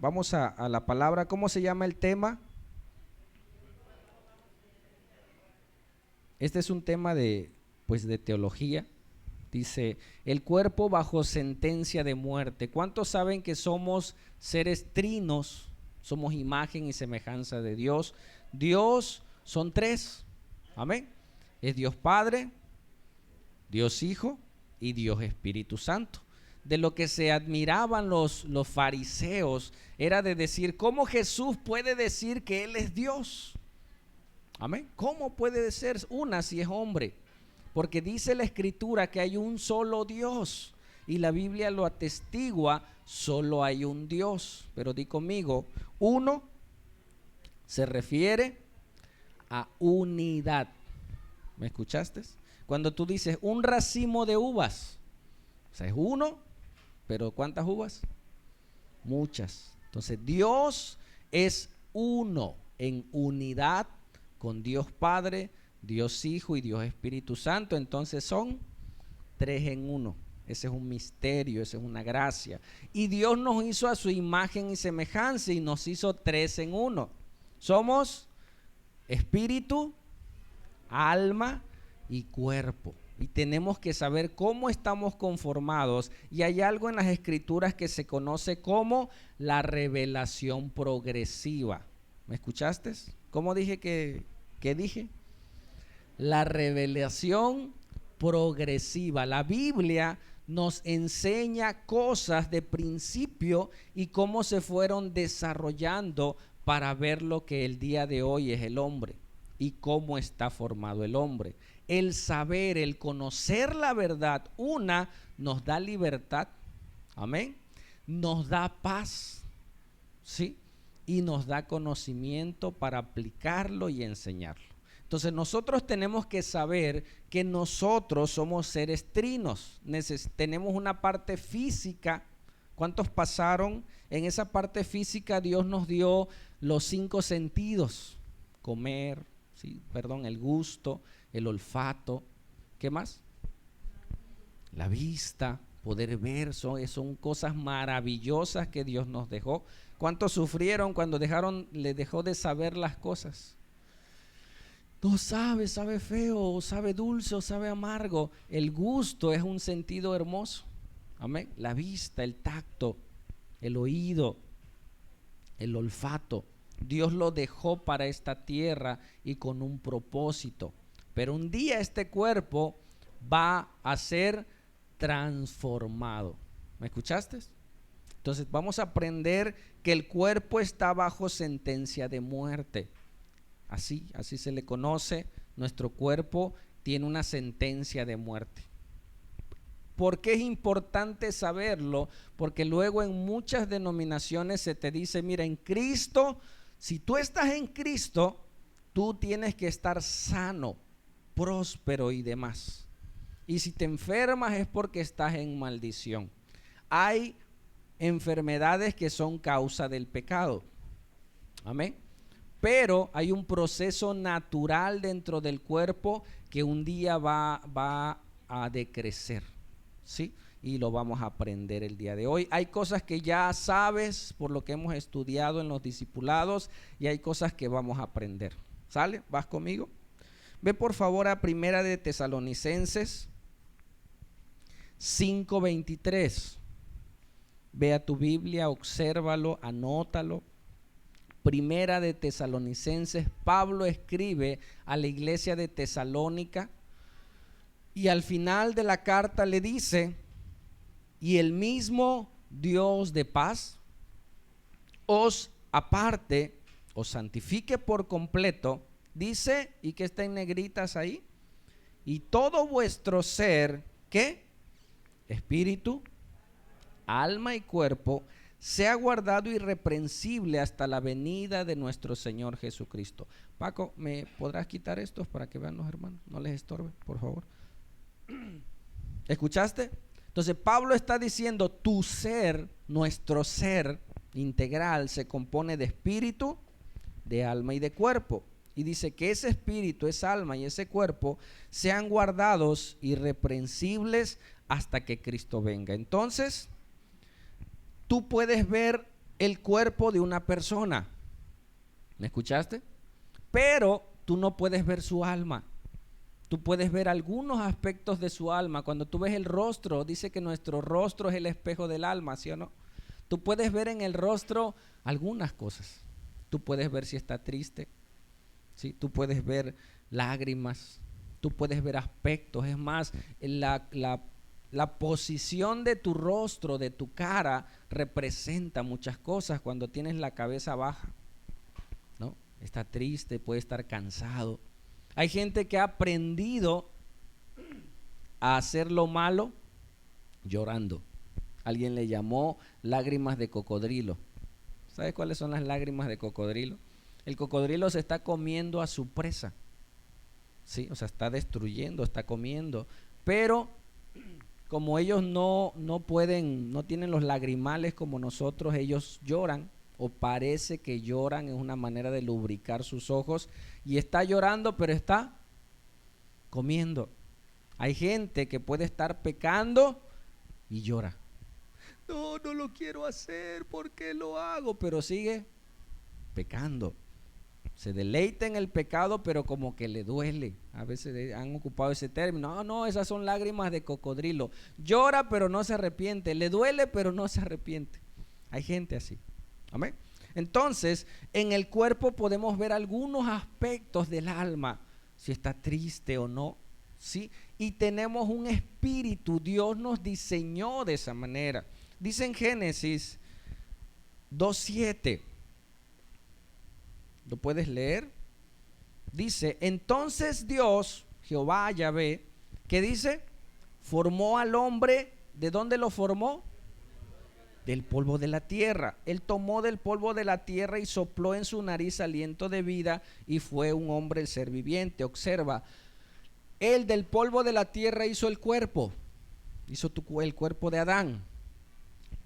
Vamos a la palabra. ¿Cómo se llama el tema? Este es un tema de teología. Dice, el cuerpo bajo sentencia de muerte. ¿Cuántos saben que somos seres trinos? Somos imagen y semejanza de Dios. Dios son tres. Amén. Es Dios Padre, Dios Hijo y Dios Espíritu Santo. De lo que se admiraban los fariseos era de decir, ¿cómo Jesús puede decir que Él es Dios? Amén. ¿Cómo puede ser una si es hombre? Porque dice la Escritura que hay un solo Dios y la Biblia lo atestigua, solo hay un Dios. Pero di conmigo, uno se refiere a unidad. ¿Me escuchaste? Cuando tú dices un racimo de uvas, o sea, es uno, pero ¿cuántas uvas? Muchas. Entonces Dios es uno en unidad con Dios Padre, Dios Hijo y Dios Espíritu Santo. Entonces son tres en uno. Ese es un misterio, esa es una gracia. Y Dios nos hizo a su imagen y semejanza y nos hizo tres en uno. Somos espíritu, alma y cuerpo. Y tenemos que saber cómo estamos conformados. Y hay algo en las Escrituras que se conoce como la revelación progresiva. ¿Me escuchaste? ¿Cómo dije que dije? La revelación progresiva. La Biblia nos enseña cosas de principio y cómo se fueron desarrollando para ver lo que el día de hoy es el hombre y cómo está formado el hombre. El saber, el conocer la verdad, nos da libertad, amén, nos da paz, ¿sí? Y nos da conocimiento para aplicarlo y enseñarlo. Entonces nosotros tenemos que saber que nosotros somos seres trinos, tenemos una parte física. ¿Cuántos pasaron? En esa parte física Dios nos dio los 5 sentidos: comer, ¿sí? El gusto, el olfato, ¿qué más? La vista, poder ver, son cosas maravillosas que Dios nos dejó. ¿Cuántos sufrieron cuando le dejó de saber las cosas? No sabe feo, o sabe dulce, o sabe amargo. El gusto es un sentido hermoso. Amén. La vista, el tacto, el oído, el olfato. Dios lo dejó para esta tierra y con un propósito. Pero un día este cuerpo va a ser transformado. ¿Me escuchaste? Entonces vamos a aprender que el cuerpo está bajo sentencia de muerte. Así se le conoce. Nuestro cuerpo tiene una sentencia de muerte. ¿Por qué es importante saberlo? Porque luego en muchas denominaciones se te dice, mira, en Cristo, si tú estás en Cristo, tú tienes que estar sano, próspero y demás. Y si te enfermas es porque estás en maldición. Hay enfermedades que son causa del pecado. Amén. Pero hay un proceso natural dentro del cuerpo que un día va a decrecer, ¿sí? Y lo vamos a aprender el día de hoy. Hay cosas que ya sabes por lo que hemos estudiado en los discipulados y hay cosas que vamos a aprender. ¿Sale? ¿Vas conmigo? Ve por favor a Primera de Tesalonicenses 5:23. Ve a tu Biblia, obsérvalo, anótalo. Primera de Tesalonicenses, Pablo escribe a la iglesia de Tesalónica y al final de la carta le dice, y el mismo Dios de paz os aparte, os santifique por completo, dice, y que está en negritas ahí, y todo vuestro ser, ¿qué? Espíritu, alma y cuerpo, sea guardado irreprensible hasta la venida de nuestro Señor Jesucristo. Paco, ¿me podrás quitar estos para que vean los hermanos? No les estorbe, por favor. ¿Escuchaste? Entonces Pablo está diciendo, tu ser, nuestro ser integral se compone de espíritu, de alma y de cuerpo. Y dice que ese espíritu, esa alma y ese cuerpo sean guardados irreprensibles hasta que Cristo venga. Entonces, tú puedes ver el cuerpo de una persona. ¿Me escuchaste? Pero tú no puedes ver su alma. Tú puedes ver algunos aspectos de su alma. Cuando tú ves el rostro, dice que nuestro rostro es el espejo del alma, ¿sí o no? Tú puedes ver en el rostro algunas cosas. Tú puedes ver si está triste, ¿sí? Tú puedes ver lágrimas, tú puedes ver aspectos. Es más, la posición de tu rostro, de tu cara, representa muchas cosas. Cuando tienes la cabeza baja, ¿no? Está triste, puede estar cansado. Hay gente que ha aprendido a hacer lo malo llorando. Alguien le llamó lágrimas de cocodrilo. ¿Sabes cuáles son las lágrimas de cocodrilo? El cocodrilo se está comiendo a su presa. Sí, o sea, está destruyendo, está comiendo. Pero como ellos no pueden, no tienen los lagrimales como nosotros, ellos lloran, o parece que lloran, es una manera de lubricar sus ojos, y está llorando, pero está comiendo. Hay gente que puede estar pecando y llora. No, no lo quiero hacer, ¿por qué lo hago? Pero sigue pecando. Se deleita en el pecado, pero como que le duele. A veces han ocupado ese término. No, esas son lágrimas de cocodrilo. Llora, pero no se arrepiente. Le duele, pero no se arrepiente. Hay gente así. Amén. Entonces, en el cuerpo podemos ver algunos aspectos del alma, si está triste o no, ¿sí? Y tenemos un espíritu. Dios nos diseñó de esa manera. Dice en Génesis 2:7. ¿Lo puedes leer? Dice, entonces Dios, Jehová, Yahvé, ¿qué dice? Formó al hombre. ¿De dónde lo formó? Del polvo de la tierra. Él tomó del polvo de la tierra y sopló en su nariz aliento de vida, y fue un hombre el ser viviente. Observa, él del polvo de la tierra hizo el cuerpo, hizo el cuerpo de Adán,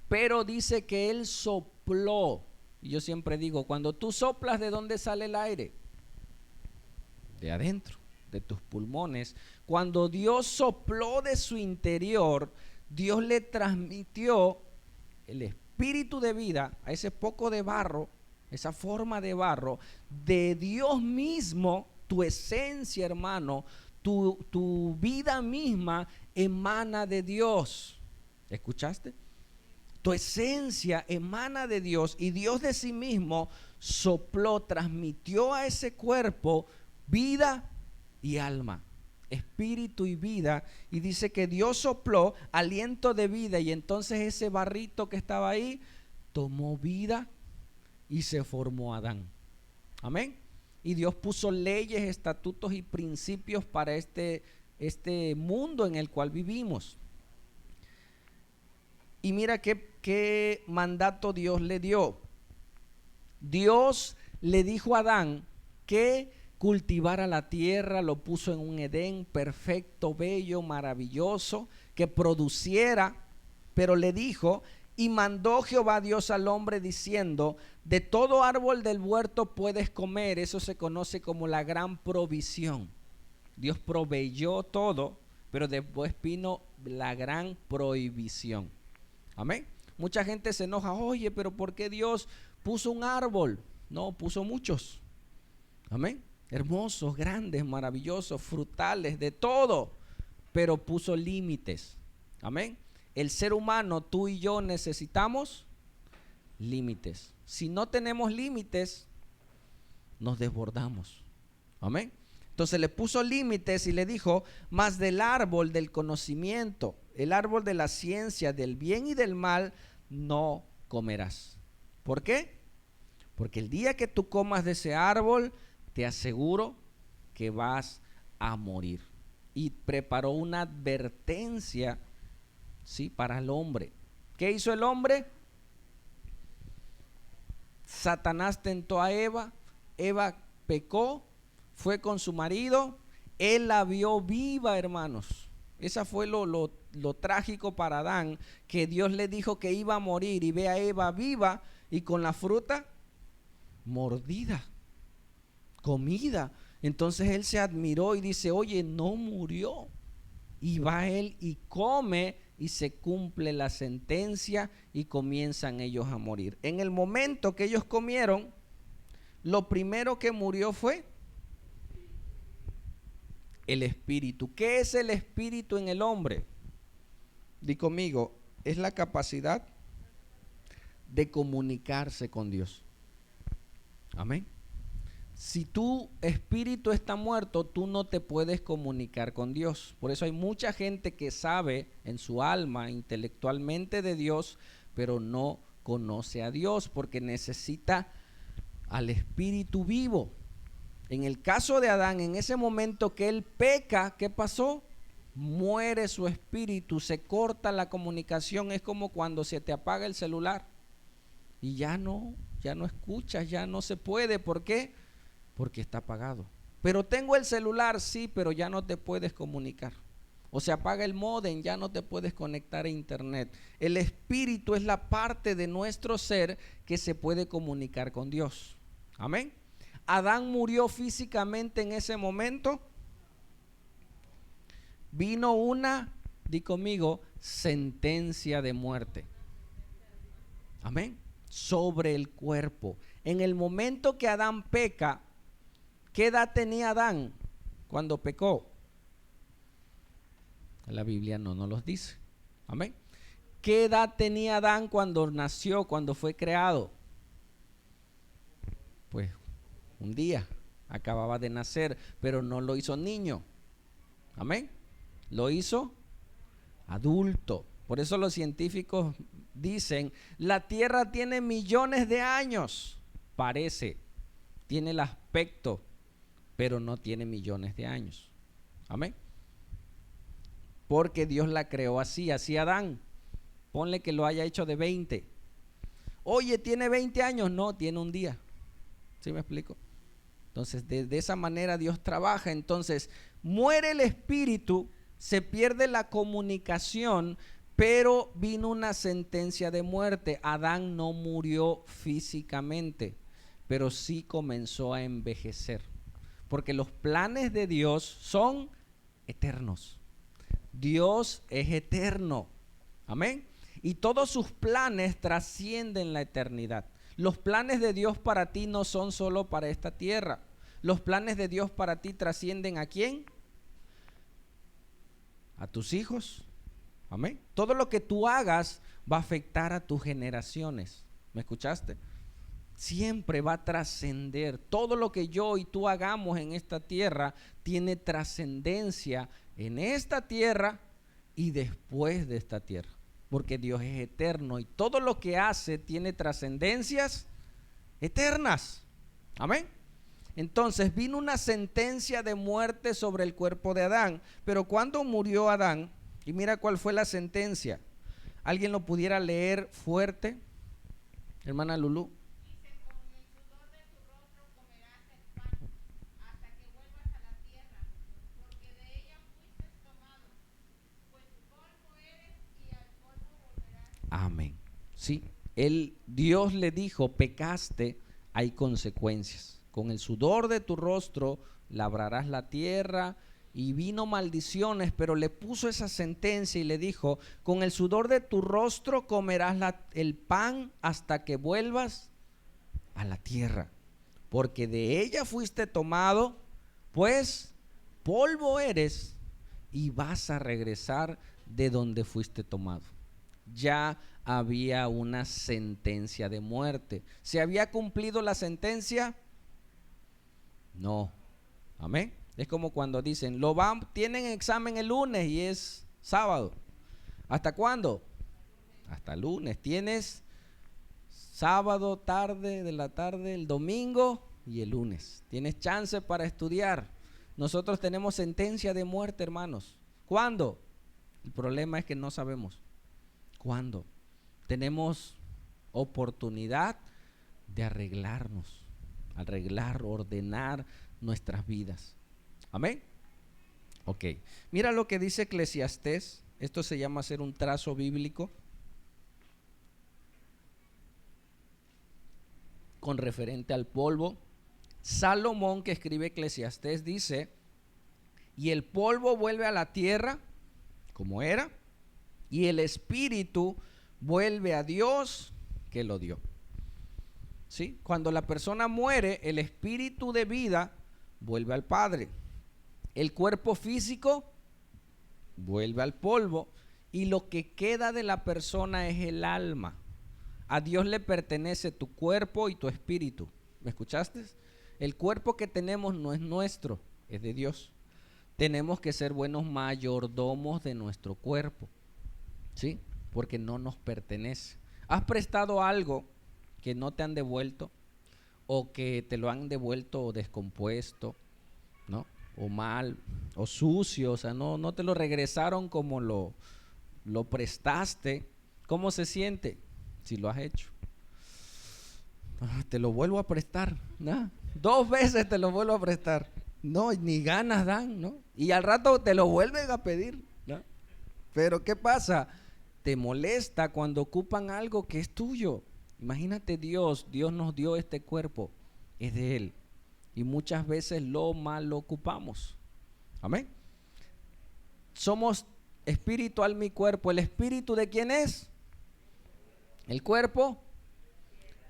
pero dice que él sopló. Y yo siempre digo, cuando tú soplas, ¿de dónde sale el aire? De adentro, de tus pulmones. Cuando Dios sopló de su interior, Dios le transmitió el espíritu de vida a ese poco de barro, esa forma de barro, de Dios mismo. Tu esencia, hermano, tu vida misma emana de Dios. ¿Escuchaste? Tu esencia emana de Dios, y Dios de sí mismo sopló, transmitió a ese cuerpo vida y alma, espíritu y vida. Y dice que Dios sopló aliento de vida, y entonces ese barrito que estaba ahí tomó vida y se formó Adán. Amén. Y Dios puso leyes, estatutos y principios para este mundo en el cual vivimos. Y mira qué mandato Dios le dio. Dios le dijo a Adán que cultivara la tierra, lo puso en un Edén perfecto, bello, maravilloso, que produciera, pero le dijo, y mandó Jehová Dios al hombre diciendo, de todo árbol del huerto puedes comer. Eso se conoce como la gran provisión. Dios proveyó todo, pero después vino la gran prohibición. Amén. Mucha gente se enoja, oye, pero ¿por qué Dios puso un árbol? No, puso muchos. Amén. Hermosos, grandes, maravillosos, frutales, de todo, pero puso límites. Amén. El ser humano, tú y yo, necesitamos límites. Si no tenemos límites, nos desbordamos. Amén. Entonces le puso límites y le dijo, mas del árbol del conocimiento, el árbol de la ciencia, del bien y del mal, no comerás. ¿Por qué? Porque el día que tú comas de ese árbol, te aseguro que vas a morir. Y preparó una advertencia, ¿sí?, para el hombre. ¿Qué hizo el hombre? Satanás tentó a Eva, Eva pecó, fue con su marido, él la vio viva, hermanos. Esa fue lo trágico para Adán, que Dios le dijo que iba a morir, y ve a Eva viva y con la fruta mordida, comida. Entonces él se admiró y dice, oye, no murió. Y va él y come y se cumple la sentencia y comienzan ellos a morir. En el momento que ellos comieron, lo primero que murió fue el espíritu. ¿Qué es el espíritu en el hombre? Di conmigo, es la capacidad de comunicarse con Dios. Amén. Si tu espíritu está muerto, tú no te puedes comunicar con Dios. Por eso hay mucha gente que sabe en su alma intelectualmente de Dios, pero no conoce a Dios porque necesita al espíritu vivo. En el caso de Adán, en ese momento que él peca, ¿qué pasó? Muere su espíritu, se corta la comunicación. Es como cuando se te apaga el celular y ya no escuchas, ya no se puede. ¿Por qué? Porque está apagado. Pero tengo el celular, sí, pero ya no te puedes comunicar. O se apaga el módem, ya no te puedes conectar a internet. El espíritu es la parte de nuestro ser que se puede comunicar con Dios. Amén. Adán murió físicamente en ese momento. Vino una, di conmigo, sentencia de muerte. Amén. Sobre el cuerpo. En el momento que Adán peca, ¿qué edad tenía Adán cuando pecó? La Biblia no nos los dice. Amén. ¿Qué edad tenía Adán cuando nació, cuando fue creado? Pues un día, acababa de nacer, pero no lo hizo niño. Amén. Lo hizo adulto. Por eso los científicos dicen, la tierra tiene millones de años. Parece, tiene el aspecto, pero no tiene millones de años. Amén. Porque Dios la creó así Adán. Ponle que lo haya hecho de 20. Oye, ¿tiene 20 años? No, tiene un día. ¿Sí me explico? Entonces, de esa manera Dios trabaja. Entonces, muere el espíritu, se pierde la comunicación, pero vino una sentencia de muerte. Adán no murió físicamente, pero sí comenzó a envejecer. Porque los planes de Dios son eternos. Dios es eterno. Amén. Y todos sus planes trascienden la eternidad. Los planes de Dios para ti no son solo para esta tierra. Los planes de Dios para ti trascienden ¿a quién? A tus hijos. Amén. Todo lo que tú hagas va a afectar a tus generaciones. ¿Me escuchaste? Siempre va a trascender. Todo lo que yo y tú hagamos en esta tierra tiene trascendencia en esta tierra y después de esta tierra. Porque Dios es eterno y todo lo que hace tiene trascendencias eternas. Amén. Entonces vino una sentencia de muerte sobre el cuerpo de Adán. Pero cuando murió Adán, y mira cuál fue la sentencia. ¿Alguien lo pudiera leer fuerte? Hermana Lulú. Amén. Sí, Dios le dijo, pecaste, hay consecuencias. Con el sudor de tu rostro labrarás la tierra y vino maldiciones, pero le puso esa sentencia y le dijo, con el sudor de tu rostro comerás el pan hasta que vuelvas a la tierra, porque de ella fuiste tomado, pues polvo eres y vas a regresar de donde fuiste tomado. Ya había una sentencia de muerte. ¿Se había cumplido la sentencia? No. Amén. Es como cuando dicen, tienen examen el lunes y es sábado. ¿Hasta cuándo? Hasta el lunes. Tienes sábado, tarde de la tarde, el domingo y el lunes. Tienes chance para estudiar. Nosotros tenemos sentencia de muerte, hermanos. ¿Cuándo? El problema es que no sabemos cuándo. Tenemos oportunidad de arreglarnos, ordenar nuestras vidas. Amén. Ok. Mira lo que dice Eclesiastés. Esto se llama hacer un trazo bíblico con referente al polvo. Salomón, que escribe Eclesiastés, dice: y el polvo vuelve a la tierra, como era, y el espíritu vuelve a Dios que lo dio. ¿Sí? Cuando la persona muere, el espíritu de vida vuelve al Padre. El cuerpo físico vuelve al polvo y lo que queda de la persona es el alma. A Dios le pertenece tu cuerpo y tu espíritu. ¿Me escuchaste? El cuerpo que tenemos no es nuestro, es de Dios. Tenemos que ser buenos mayordomos de nuestro cuerpo, ¿sí? Porque no nos pertenece. ¿Has prestado algo que no te han devuelto o que te lo han devuelto descompuesto, ¿no? O mal, o sucio, o sea, no te lo regresaron como lo prestaste? ¿Cómo se siente si lo has hecho? Te lo vuelvo a prestar, ¿no? 2 veces te lo vuelvo a prestar. No, ni ganas dan, ¿no? Y al rato te lo vuelven a pedir, ¿no? Pero ¿qué pasa? Te molesta cuando ocupan algo que es tuyo. Imagínate Dios nos dio este cuerpo, es de Él. Y muchas veces lo mal lo ocupamos. Amén. Somos espíritu, alma y cuerpo. ¿El espíritu de quién es? El cuerpo,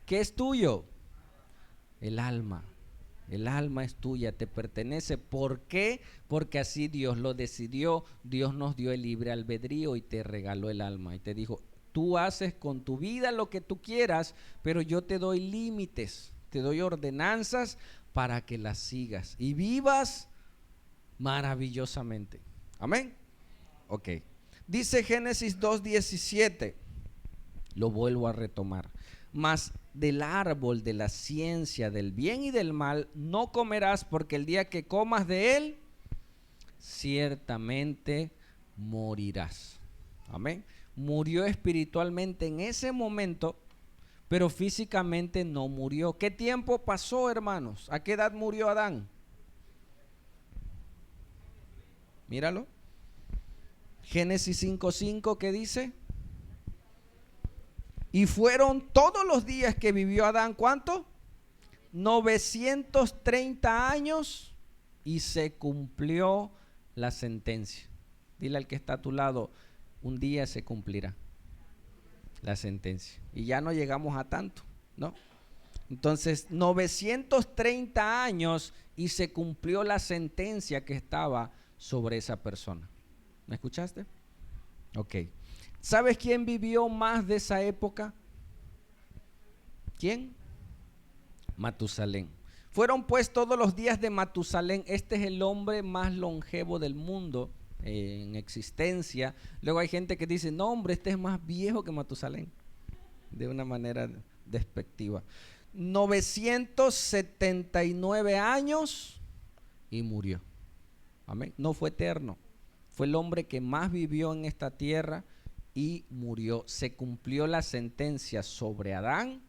¿qué es tuyo? El alma. El alma es tuya, te pertenece. ¿Por qué? Porque así Dios lo decidió. Dios nos dio el libre albedrío y te regaló el alma. Y te dijo, tú haces con tu vida lo que tú quieras, pero yo te doy límites, te doy ordenanzas para que las sigas y vivas maravillosamente. Amén. Ok. Dice Génesis 2:17. Lo vuelvo a retomar. Mas del árbol de la ciencia del bien y del mal no comerás, porque el día que comas de él, ciertamente morirás. Amén. Murió espiritualmente en ese momento, pero físicamente no murió. ¿Qué tiempo pasó, hermanos? ¿A qué edad murió Adán? Míralo. Génesis 5:5, ¿qué dice? Y fueron todos los días que vivió Adán, ¿cuánto? 930 años y se cumplió la sentencia. Dile al que está a tu lado, un día se cumplirá la sentencia. Y ya no llegamos a tanto, ¿no? Entonces, 930 años y se cumplió la sentencia que estaba sobre esa persona. ¿Me escuchaste? Ok. ¿Sabes quién vivió más de esa época? ¿Quién? Matusalén. Fueron pues todos los días de Matusalén. Este es el hombre más longevo del mundo en existencia. Luego hay gente que dice, no hombre, este es más viejo que Matusalén, de una manera despectiva. 979 años y murió. Amén. No fue eterno. Fue el hombre que más vivió en esta tierra y murió. Se cumplió la sentencia sobre Adán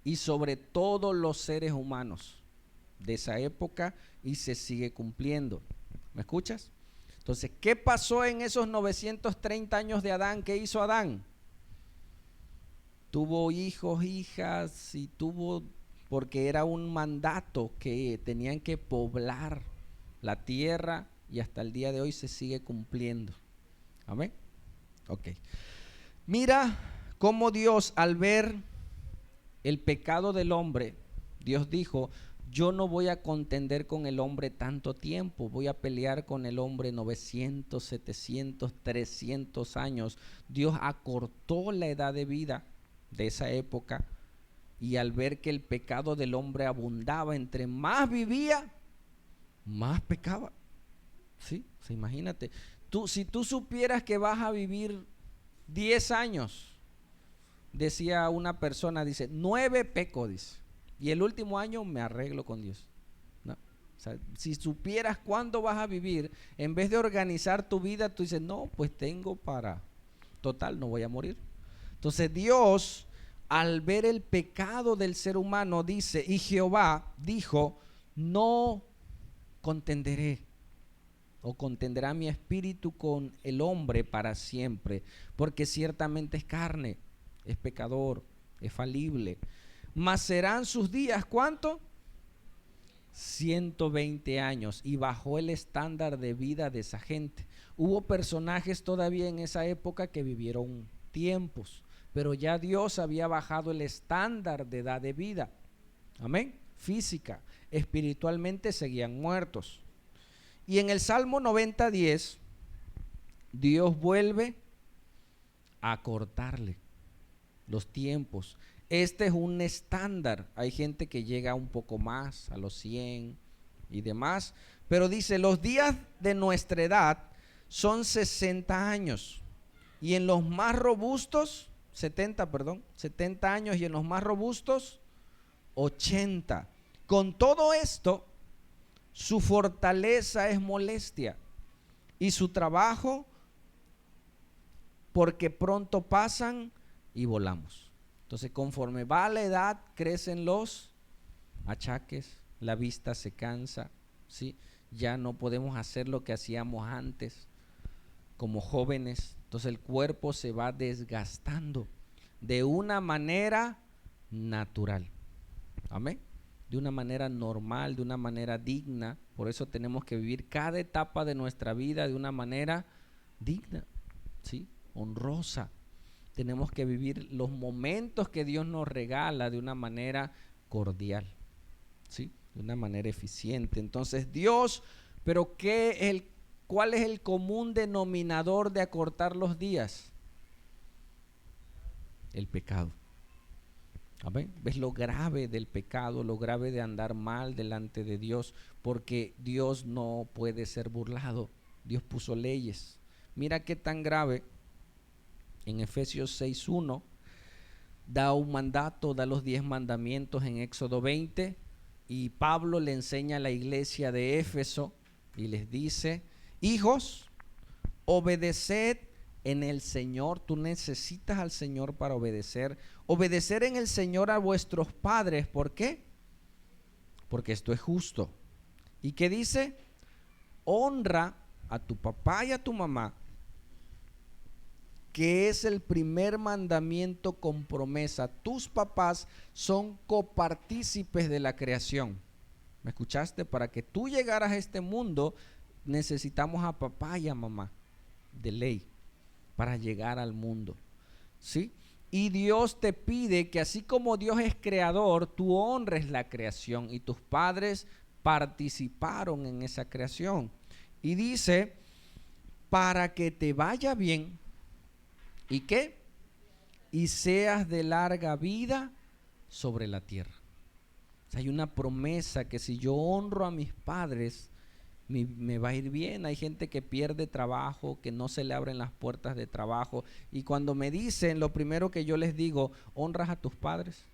y sobre todos los seres humanos de esa época y se sigue cumpliendo. ¿Me escuchas? Entonces, ¿qué pasó en esos 930 años de Adán? ¿Qué hizo Adán? Tuvo hijos, hijas y tuvo, porque era un mandato que tenían que poblar la tierra y hasta el día de hoy se sigue cumpliendo. Amén. Ok. Mira cómo Dios, al ver el pecado del hombre, Dios dijo, yo no voy a contender con el hombre tanto tiempo, voy a pelear con el hombre 900, 700, 300 años. Dios acortó la edad de vida de esa época y al ver que el pecado del hombre abundaba, entre más vivía, más pecaba. ¿Sí? O sea, imagínate, si tú supieras que vas a vivir 10 años, decía una persona, dice, 9 peco, dice, y el último año me arreglo con Dios, ¿no? O sea, si supieras cuándo vas a vivir, en vez de organizar tu vida, tú dices, no, pues tengo para, total, no voy a morir. Entonces Dios, al ver el pecado del ser humano, dice, y Jehová dijo, no contenderé o contenderá mi espíritu con el hombre para siempre, porque ciertamente es carne, es pecador, es falible. Mas serán sus días, ¿cuánto? 120 años. Y bajó el estándar de vida de esa gente. Hubo personajes todavía en esa época que vivieron tiempos, pero ya Dios había bajado el estándar de edad de vida. Amén. Física, espiritualmente seguían muertos. Y en el Salmo 90:10, Dios vuelve a cortarle los tiempos. Este es un estándar. Hay gente que llega un poco más, a los 100 y demás, pero dice, los días de nuestra edad son 60 años. Y en los más robustos, 70 años, y en los más robustos, 80. Con todo esto, su fortaleza es molestia y su trabajo porque pronto pasan y volamos. Entonces, conforme va la edad, crecen los achaques, la vista se cansa, ¿sí? Ya no podemos hacer lo que hacíamos antes como jóvenes. Entonces el cuerpo se va desgastando de una manera natural. Amén. De una manera normal, de una manera digna. Por eso tenemos que vivir cada etapa de nuestra vida de una manera digna, ¿sí? Honrosa. Tenemos que vivir los momentos que Dios nos regala de una manera cordial, ¿sí? De una manera eficiente. Entonces Dios, pero ¿cuál es el común denominador de acortar los días? El pecado. Amén. ¿Ves lo grave del pecado, lo grave de andar mal delante de Dios? Porque Dios no puede ser burlado. Dios puso leyes. Mira qué tan grave. En Efesios 6:1 da un mandato, da los 10 mandamientos en Éxodo 20, y Pablo le enseña a la iglesia de Éfeso y les dice: hijos, obedeced en el Señor. Tú necesitas al Señor para obedecer. Obedecer en el Señor a vuestros padres. ¿Por qué? Porque esto es justo. ¿Y qué dice? Honra a tu papá y a tu mamá, que es el primer mandamiento con promesa. Tus papás son copartícipes de la creación. ¿Me escuchaste? Para que tú llegaras a este mundo necesitamos a papá y a mamá, de ley, para llegar al mundo, ¿sí? Y Dios te pide que así como Dios es creador, tú honres la creación, y tus padres participaron en esa creación. Y dice, para que te vaya bien, ¿y qué? Y seas de larga vida sobre la tierra. O sea, hay una promesa que si yo honro a mis padres, me va a ir bien. Hay gente que pierde trabajo, que no se le abren las puertas de trabajo. Y cuando me dicen, lo primero que yo les digo, ¿honras a tus padres?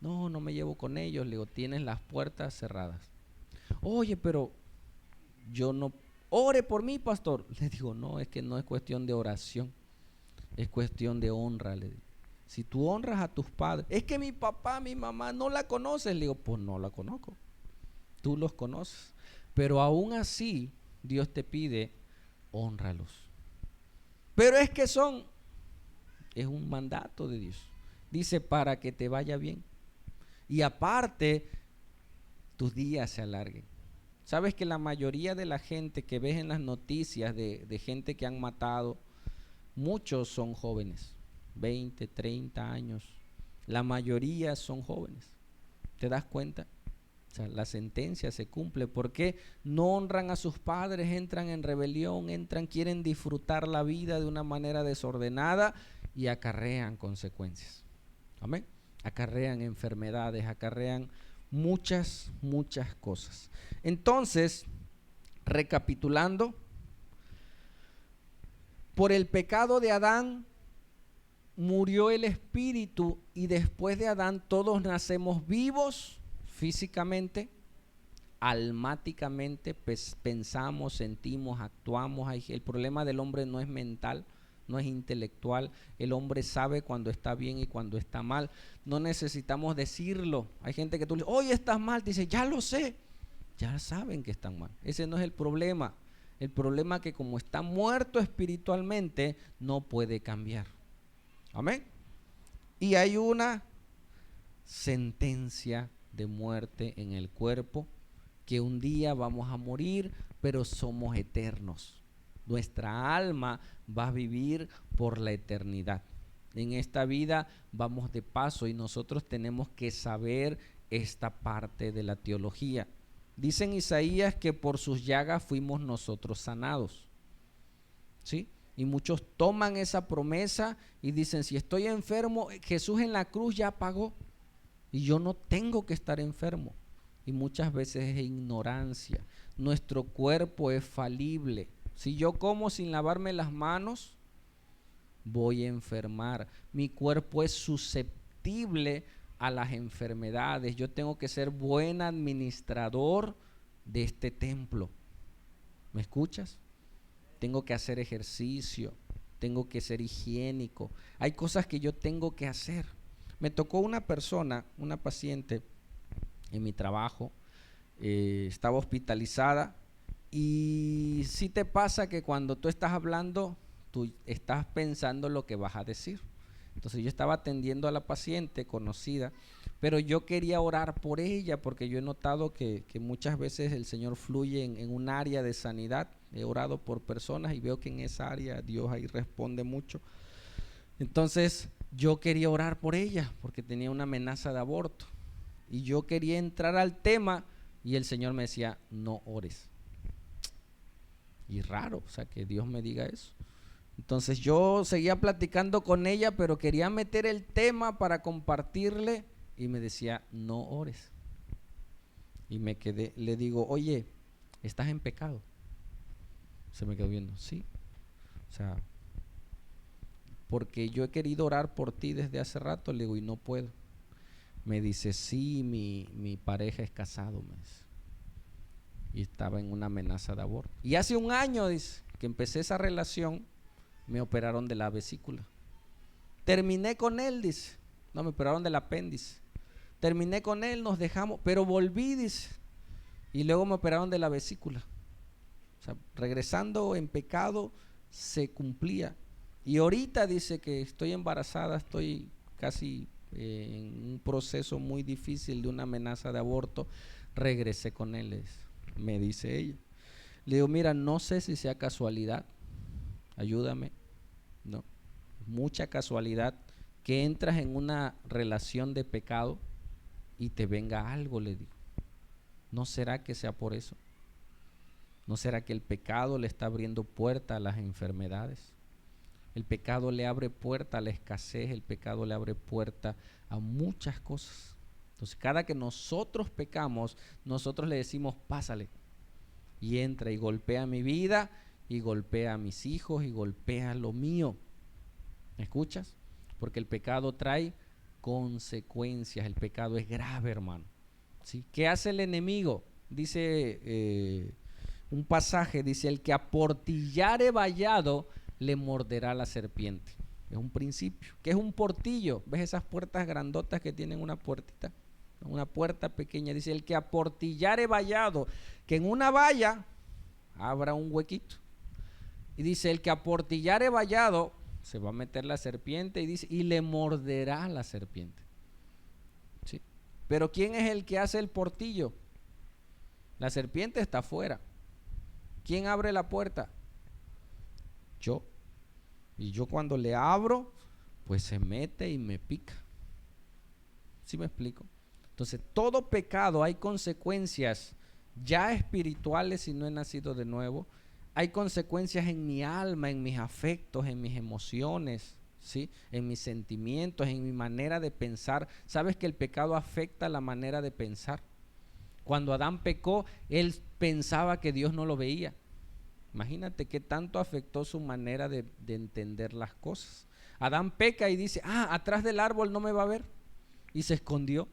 No, no me llevo con ellos. Le digo, tienes las puertas cerradas. Oye, pero yo no, ore por mí, pastor. Le digo, no, es que no es cuestión de oración, es cuestión de honra. Le digo, si tú honras a tus padres, es que mi papá, mi mamá no la conoces. Le digo, pues no la conozco, tú los conoces, pero aún así Dios te pide, hónralos. Pero es que es un mandato de Dios. Dice, para que te vaya bien y aparte tus días se alarguen. Sabes que la mayoría de la gente que ves en las noticias de gente que han matado, muchos son jóvenes, 20, 30 años. La mayoría son jóvenes. ¿Te das cuenta? O sea, la sentencia se cumple porque no honran a sus padres, entran en rebelión, quieren disfrutar la vida de una manera desordenada y acarrean consecuencias. Amén. Acarrean enfermedades, acarrean muchas cosas. Entonces, recapitulando, por el pecado de Adán murió el espíritu, y después de Adán todos nacemos vivos físicamente, almáticamente, pensamos, sentimos, actuamos. El problema del hombre no es mental, no es intelectual. El hombre sabe cuando está bien y cuando está mal. No necesitamos decirlo. Hay gente que tú le dices, hoy estás mal, te dice, ya lo sé. Ya saben que están mal. Ese no es el problema. El problema es que como está muerto espiritualmente, no puede cambiar. Amén. Y hay una sentencia de muerte en el cuerpo, que un día vamos a morir, pero somos eternos. Nuestra alma va a vivir por la eternidad. En esta vida vamos de paso y nosotros tenemos que saber esta parte de la teología. Dice en Isaías que por sus llagas fuimos nosotros sanados, ¿sí? Y muchos toman esa promesa y dicen, si estoy enfermo, Jesús en la cruz ya pagó y yo no tengo que estar enfermo. Y muchas veces es ignorancia. Nuestro cuerpo es falible. Si yo como sin lavarme las manos, voy a enfermar. Mi cuerpo es susceptible a las enfermedades. Yo tengo que ser buen administrador de este templo. ¿Me escuchas? Tengo que hacer ejercicio, tengo que ser higiénico. Hay cosas que yo tengo que hacer. Me tocó una persona, una paciente en mi trabajo, estaba hospitalizada, y sí te pasa que cuando tú estás hablando, tú estás pensando lo que vas a decir. Entonces yo estaba atendiendo a la paciente conocida, pero yo quería orar por ella porque yo he notado que muchas veces el Señor fluye en un área de sanidad. He orado por personas y veo que en esa área Dios ahí responde mucho. Entonces yo quería orar por ella porque tenía una amenaza de aborto y yo quería entrar al tema y el Señor me decía, no ores. Y raro, o sea, que Dios me diga eso. Entonces yo seguía platicando con ella, pero quería meter el tema para compartirle y me decía, no ores. Y me quedé, le digo, oye, ¿estás en pecado? Se me quedó viendo, sí. O sea, porque yo he querido orar por ti desde hace rato, le digo, y no puedo. Me dice, sí, mi pareja es casado, me dice. Y estaba en una amenaza de aborto. Y hace un año, dice, que empecé esa relación, me operaron de la vesícula. Terminé con él, dice. No, me operaron del apéndice. Terminé con él, nos dejamos, pero volví, dice. Y luego me operaron de la vesícula. O sea, regresando en pecado, se cumplía. Y ahorita dice que estoy embarazada, estoy casi en un proceso muy difícil de una amenaza de aborto. Regresé con él, me dice ella. Le digo, mira, no sé si sea casualidad, ayúdame. No, mucha casualidad que entras en una relación de pecado y te venga algo, le digo. ¿No será que sea por eso? ¿No será que el pecado le está abriendo puerta a las enfermedades? El pecado le abre puerta a la escasez, el pecado le abre puerta a muchas cosas. Entonces, cada que nosotros pecamos, nosotros le decimos, pásale. Y entra y golpea mi vida, y golpea a mis hijos, y golpea lo mío. ¿Me escuchas? Porque el pecado trae consecuencias, el pecado es grave, hermano. ¿Sí? ¿Qué hace el enemigo? Dice un pasaje, dice, el que aportillare vallado le morderá la serpiente. Es un principio. ¿Qué es un portillo? ¿Ves esas puertas grandotas que tienen una puertita? Una puerta pequeña. Dice, el que aportillare vallado, que en una valla abra un huequito. Y dice, el que aportillare vallado, se va a meter la serpiente, y dice, y le morderá la serpiente. ¿Sí? Pero ¿quién es el que hace el portillo? La serpiente está afuera. ¿Quién abre la puerta? Yo. Y yo cuando le abro, pues se mete y me pica. ¿Sí me explico? Entonces, todo pecado hay consecuencias ya espirituales si no he nacido de nuevo. Hay consecuencias en mi alma, en mis afectos, en mis emociones, ¿sí? En mis sentimientos, en mi manera de pensar. ¿Sabes que el pecado afecta la manera de pensar? Cuando Adán pecó, él pensaba que Dios no lo veía. Imagínate qué tanto afectó su manera de entender las cosas. Adán peca y dice, atrás del árbol no me va a ver. Y se escondió.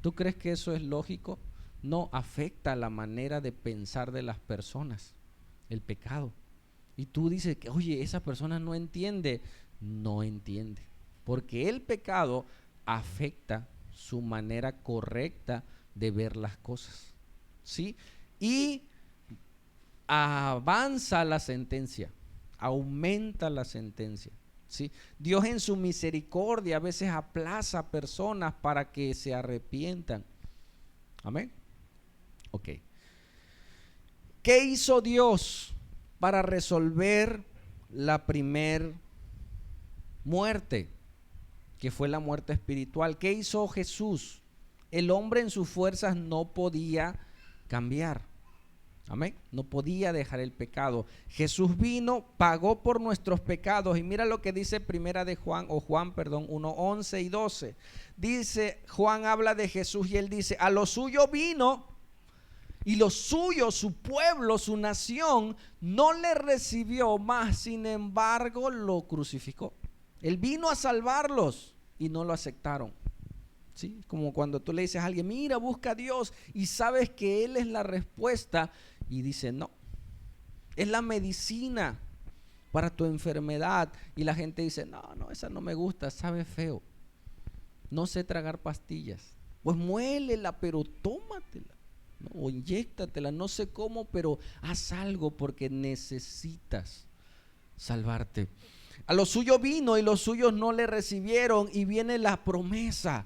¿Tú crees que eso es lógico? No, afecta la manera de pensar de las personas, el pecado. Y tú dices que, oye, esa persona no entiende. No entiende. Porque el pecado afecta su manera correcta de ver las cosas. ¿Sí? Y avanza la sentencia, aumenta la sentencia. ¿Sí? Dios en su misericordia a veces aplaza a personas para que se arrepientan. Amén. Ok. ¿Qué hizo Dios para resolver la primer muerte, que fue la muerte espiritual. ¿Qué hizo Jesús? El hombre en sus fuerzas no podía cambiar. Amén. No podía dejar el pecado. Jesús vino, pagó por nuestros pecados. Y mira lo que dice primera de Juan, 1, 11 y 12. Dice, Juan habla de Jesús y él dice, a lo suyo vino y lo suyo, su pueblo, su nación, no le recibió, más sin embargo lo crucificó. Él vino a salvarlos y no lo aceptaron. ¿Sí? Como cuando tú le dices a alguien, mira, busca a Dios, y sabes que Él es la respuesta, y dice, no, es la medicina para tu enfermedad, y la gente dice, no, esa no me gusta, sabe feo, no sé tragar pastillas. Pues muélela, pero tómatela, ¿no? O inyéctatela, no sé cómo, pero haz algo porque necesitas salvarte. A lo suyo vino y los suyos no le recibieron, y viene la promesa.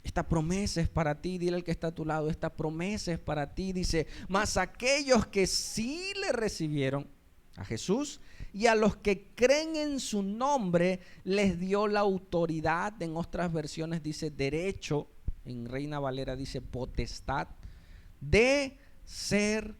Esta promesa es para ti. Dile al que está a tu lado, esta promesa es para ti. Dice, mas aquellos que sí le recibieron a Jesús y a los que creen en su nombre, les dio la autoridad. En otras versiones dice derecho, en Reina Valera dice potestad, de ser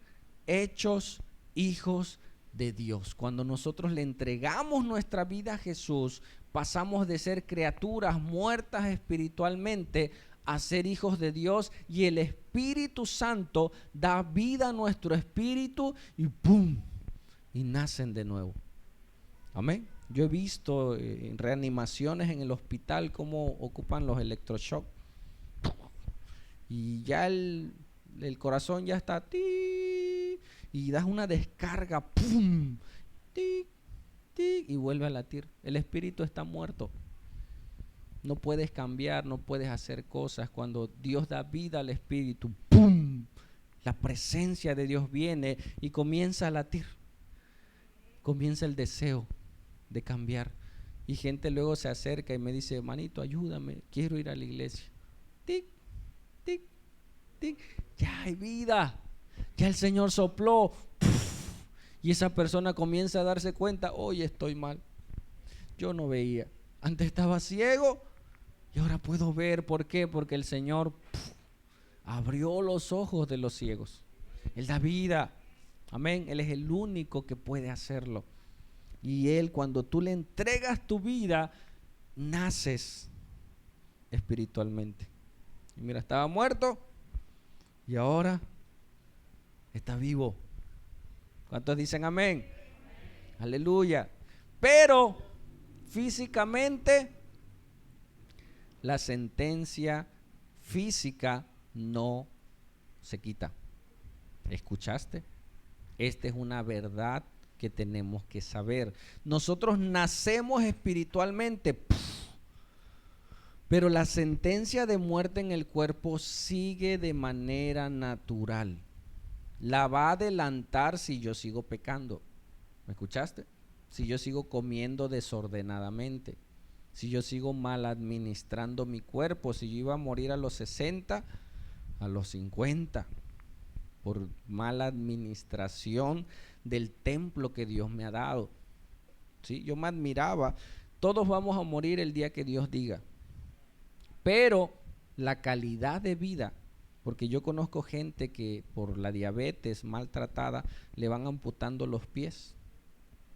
hechos hijos de Dios. Cuando nosotros le entregamos nuestra vida a Jesús, pasamos de ser criaturas muertas espiritualmente a ser hijos de Dios, y el Espíritu Santo da vida a nuestro espíritu y ¡pum! Y nacen de nuevo. Amén. Yo he visto en reanimaciones en el hospital cómo ocupan los electroshock, y ya el corazón ya está y das una descarga, ¡pum! ¡Tic! Y vuelve a latir. El espíritu está muerto. No puedes cambiar, no puedes hacer cosas. Cuando Dios da vida al espíritu, ¡pum!, la presencia de Dios viene y comienza a latir. Comienza el deseo de cambiar. Y gente luego se acerca y me dice, hermanito, ayúdame, quiero ir a la iglesia. Tic, tic, tic. Ya hay vida. Ya el Señor sopló. Y esa persona comienza a darse cuenta, hoy estoy mal, yo no veía, antes estaba ciego y ahora puedo ver. ¿Por qué? Porque el Señor abrió los ojos de los ciegos. Él da vida, amén. Él es el único que puede hacerlo. Y Él, cuando tú le entregas tu vida, naces espiritualmente. Y mira, estaba muerto y ahora está vivo. ¿Cuántos dicen amén? Aleluya. Pero físicamente, la sentencia física no se quita. ¿Escuchaste? Esta es una verdad que tenemos que saber. Nosotros nacemos espiritualmente, pero la sentencia de muerte en el cuerpo sigue de manera natural. La va a adelantar si yo sigo pecando. ¿Me escuchaste? Si yo sigo comiendo desordenadamente, si yo sigo mal administrando mi cuerpo, si yo iba a morir a los 60, a los 50, por mala administración del templo que Dios me ha dado. ¿Sí? Yo me admiraba. Todos vamos a morir el día que Dios diga, pero la calidad de vida, porque yo conozco gente que por la diabetes maltratada le van amputando los pies.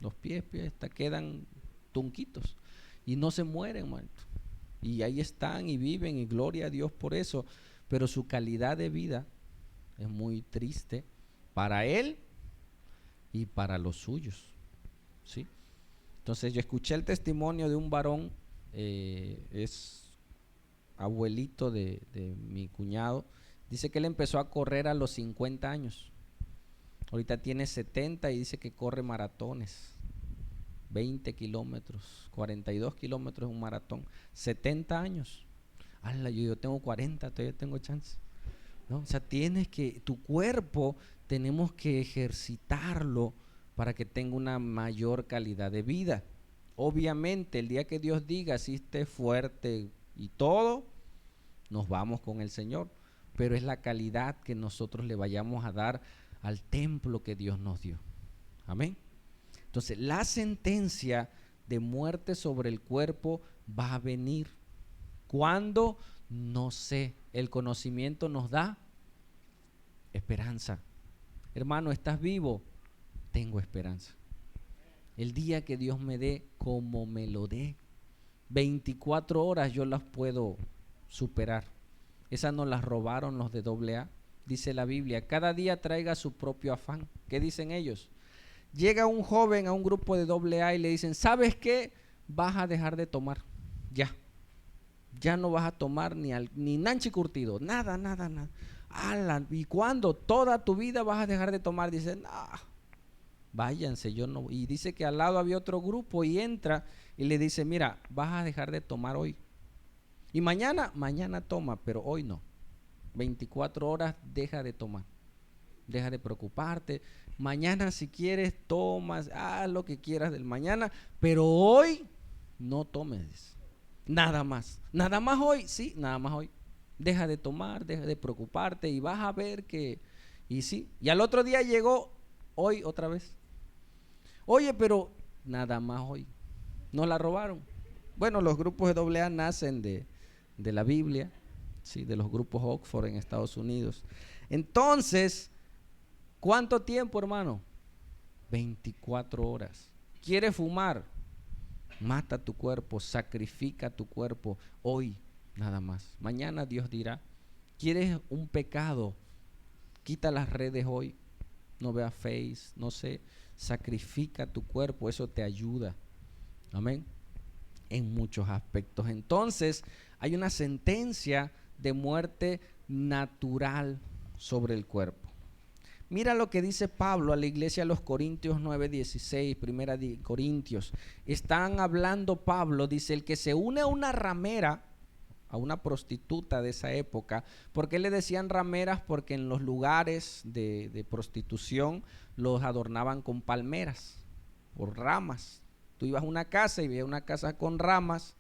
Los pies hasta quedan tunquitos y no se mueren, muertos. Y ahí están y viven, y gloria a Dios por eso. Pero su calidad de vida es muy triste para él y para los suyos, ¿sí? Entonces yo escuché el testimonio de un varón, es abuelito de mi cuñado. Dice que él empezó a correr a los 50 años. Ahorita tiene 70 y dice que corre maratones. 20 kilómetros, 42 kilómetros un maratón. 70 años. ¡Hala! Yo tengo 40, todavía tengo chance, ¿no? O sea, tu cuerpo tenemos que ejercitarlo para que tenga una mayor calidad de vida. Obviamente, el día que Dios diga, si esté fuerte y todo, nos vamos con el Señor. Pero es la calidad que nosotros le vayamos a dar al templo que Dios nos dio. Amén. Entonces, la sentencia de muerte sobre el cuerpo va a venir. ¿Cuándo? No sé. El conocimiento nos da esperanza. Hermano, ¿estás vivo? Tengo esperanza. El día que Dios me dé, como me lo dé, 24 horas yo las puedo superar. Esas nos las robaron los de AA. Dice la Biblia, cada día traiga su propio afán. ¿Qué dicen ellos? Llega un joven a un grupo de AA y le dicen, ¿sabes qué? Vas a dejar de tomar. Ya no vas a tomar ni nanchi curtido, nada. Alan, ¿y cuándo? Toda tu vida vas a dejar de tomar. Dice, no, váyanse, yo no. Y dice que al lado había otro grupo y entra y le dice, mira, vas a dejar de tomar hoy. Y mañana toma, pero hoy no. 24 horas deja de tomar. Deja de preocuparte. Mañana si quieres tomas, haz lo que quieras del mañana, pero hoy no tomes. Nada más hoy, sí, nada más hoy. Deja de tomar, deja de preocuparte y vas a ver que, y sí, y al otro día llegó, hoy otra vez. Oye, pero nada más hoy. Nos la robaron. Bueno, los grupos de AA nacen de la Biblia, sí, de los grupos Oxford en Estados Unidos. Entonces, ¿cuánto tiempo, hermano? 24 horas. ¿Quieres fumar? Mata tu cuerpo, sacrifica tu cuerpo hoy, nada más. Mañana Dios dirá. ¿Quieres un pecado? Quita las redes hoy. No veas Face, no sé. Sacrifica tu cuerpo, eso te ayuda. Amén. En muchos aspectos. Entonces, hay una sentencia de muerte natural sobre el cuerpo. Mira lo que dice Pablo a la iglesia de los Corintios 9:16, primera de Corintios. Están hablando Pablo, dice, el que se une a una ramera, a una prostituta de esa época. ¿Por qué le decían rameras? Porque en los lugares de prostitución los adornaban con palmeras, por ramas. Tú ibas a una casa y veías una casa con ramas,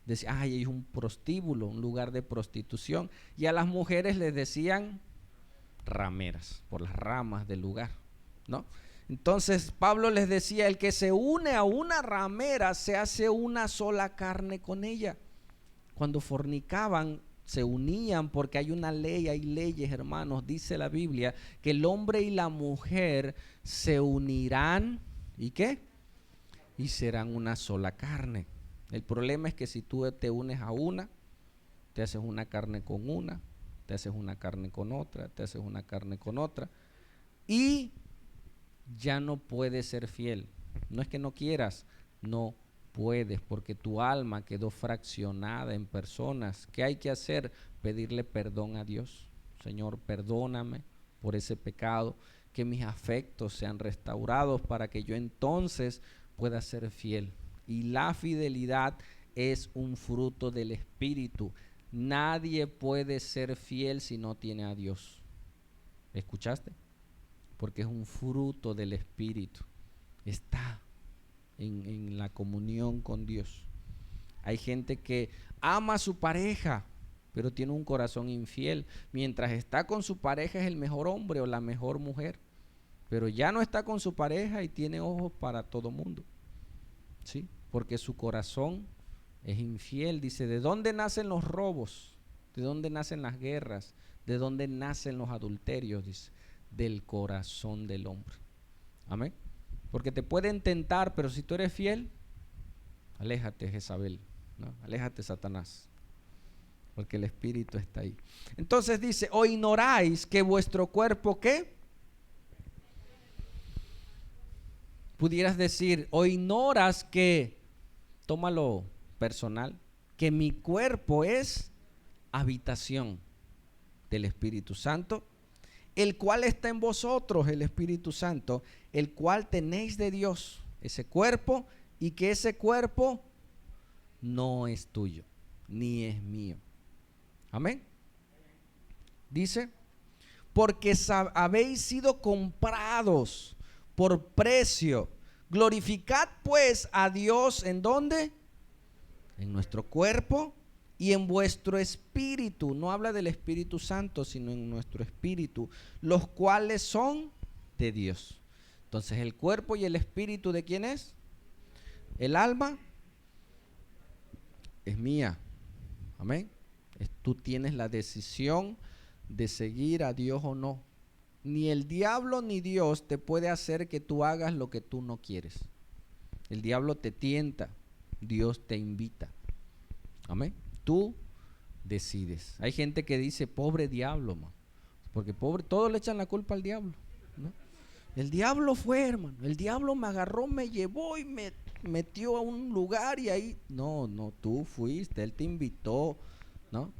decías, ay, es un prostíbulo, un lugar de prostitución. Y a las mujeres les decían rameras, por las ramas del lugar, ¿no? Entonces Pablo les decía, el que se une a una ramera se hace una sola carne con ella. Cuando fornicaban se unían porque hay una ley, hay leyes, hermanos. Dice la Biblia que el hombre y la mujer se unirán, ¿y qué? Y serán una sola carne. El problema es que si tú te unes a una, te haces una carne con una, te haces una carne con otra, te haces una carne con otra, y ya no puedes ser fiel. No es que no quieras, no puedes, porque tu alma quedó fraccionada en personas. ¿Qué hay que hacer? Pedirle perdón a Dios. Señor, perdóname por ese pecado, que mis afectos sean restaurados para que yo entonces pueda ser fiel. Y la fidelidad es un fruto del Espíritu. Nadie puede ser fiel si no tiene a Dios. ¿Escuchaste? Porque es un fruto del Espíritu. Está en la comunión con Dios. Hay gente que ama a su pareja, pero tiene un corazón infiel. Mientras está con su pareja es el mejor hombre o la mejor mujer, pero ya no está con su pareja y tiene ojos para todo mundo, ¿sí? Porque su corazón es infiel. Dice, ¿de dónde nacen los robos? ¿De dónde nacen las guerras? ¿De dónde nacen los adulterios? Dice, del corazón del hombre. Amén. Porque te pueden tentar, pero si tú eres fiel, aléjate, Jezabel, ¿no? Aléjate, Satanás, porque el Espíritu está ahí. Entonces dice, ¿o ignoráis que vuestro cuerpo qué? Pudieras decir, ¿o ignoras que, tómalo personal, que mi cuerpo es habitación del Espíritu Santo, el cual está en vosotros, el Espíritu Santo, el cual tenéis de Dios, ese cuerpo, y que ese cuerpo no es tuyo, ni es mío. Amén. Dice, porque habéis sido comprados por precio. Glorificad pues a Dios, ¿en dónde? En nuestro cuerpo y en vuestro espíritu. No habla del Espíritu Santo, sino en nuestro espíritu, los cuales son de Dios. Entonces, el cuerpo y el espíritu, ¿de quién es? El alma es mía. Amén. Tú tienes la decisión de seguir a Dios o no. Ni el diablo ni Dios te puede hacer que tú hagas lo que tú no quieres. El diablo te tienta, Dios te invita. Amén. Tú decides. Hay gente que dice, pobre diablo, man. Porque pobre, todos le echan la culpa al diablo, ¿no? El diablo fue, hermano. El diablo me agarró, me llevó y me metió a un lugar y ahí. No, tú fuiste, él te invitó, ¿no?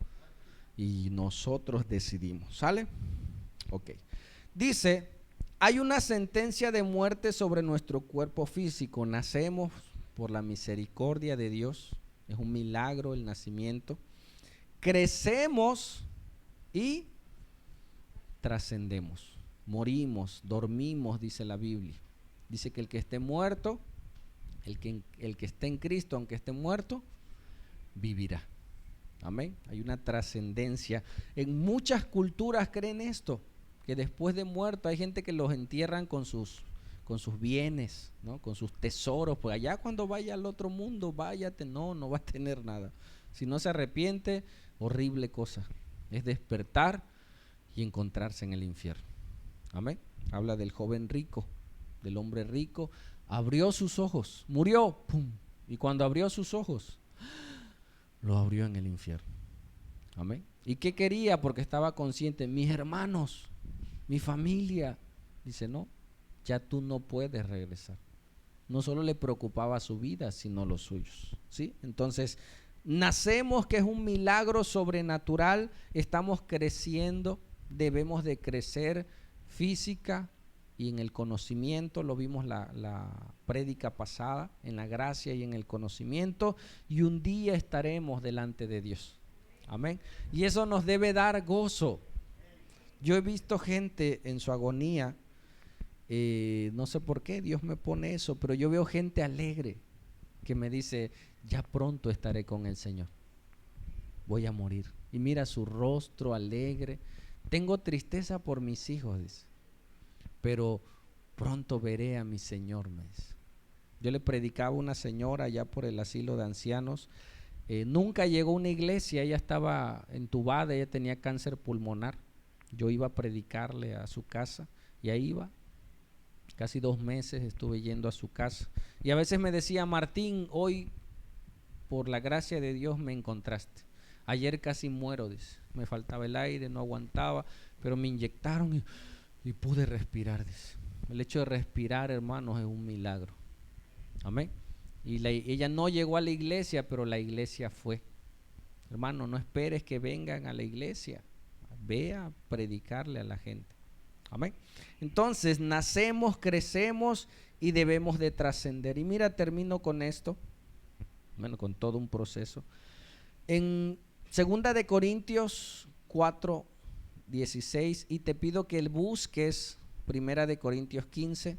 Y nosotros decidimos. ¿Sale? Ok. Dice, hay una sentencia de muerte sobre nuestro cuerpo físico. Nacemos por la misericordia de Dios. Es un milagro el nacimiento. Crecemos y trascendemos. Morimos, dormimos, dice la Biblia. Dice que el que esté muerto, el que esté en Cristo, aunque esté muerto, vivirá. Amén. Hay una trascendencia. En muchas culturas creen esto, que después de muerto hay gente que los entierran con sus bienes, ¿no? Con sus tesoros. Pues allá cuando vaya al otro mundo, váyate, no va a tener nada. Si no se arrepiente, horrible cosa. Es despertar y encontrarse en el infierno. Amén. Habla del joven rico, del hombre rico. Abrió sus ojos, murió, ¡pum! Y cuando abrió sus ojos, lo abrió en el infierno. Amén. ¿Y qué quería? Porque estaba consciente, mis hermanos, mi familia. Dice, no, ya tú no puedes regresar. No solo le preocupaba su vida, sino los suyos, ¿sí? Entonces, nacemos, que es un milagro sobrenatural. Estamos creciendo, debemos de crecer física y en el conocimiento. Lo vimos la prédica pasada, en la gracia y en el conocimiento, y un día estaremos delante de Dios. Amén. Y eso nos debe dar gozo. Yo he visto gente en su agonía, no sé por qué Dios me pone eso, pero yo veo gente alegre que me dice, ya pronto estaré con el Señor, voy a morir. Y mira su rostro alegre. Tengo tristeza por mis hijos, dice, pero pronto veré a mi Señor, me dice. Yo le predicaba a una señora allá por el asilo de ancianos. Nunca llegó a una iglesia, ella estaba entubada, ella tenía cáncer pulmonar. Yo iba a predicarle a su casa y ahí iba. Casi 2 meses estuve yendo a su casa. Y a veces me decía, Martín, hoy por la gracia de Dios me encontraste. Ayer casi muero, dice. Me faltaba el aire, no aguantaba, pero me inyectaron y pude respirar, dice. El hecho de respirar, hermanos, es un milagro. Amén. Y ella no llegó a la iglesia, pero la iglesia fue. Hermano, no esperes que vengan a la iglesia. Ve a predicarle a la gente. Amén. Entonces, nacemos, crecemos y debemos de trascender. Y mira, termino con esto. Bueno, con todo un proceso. En 2 de Corintios 4:16, y te pido que busques 1 de Corintios 15.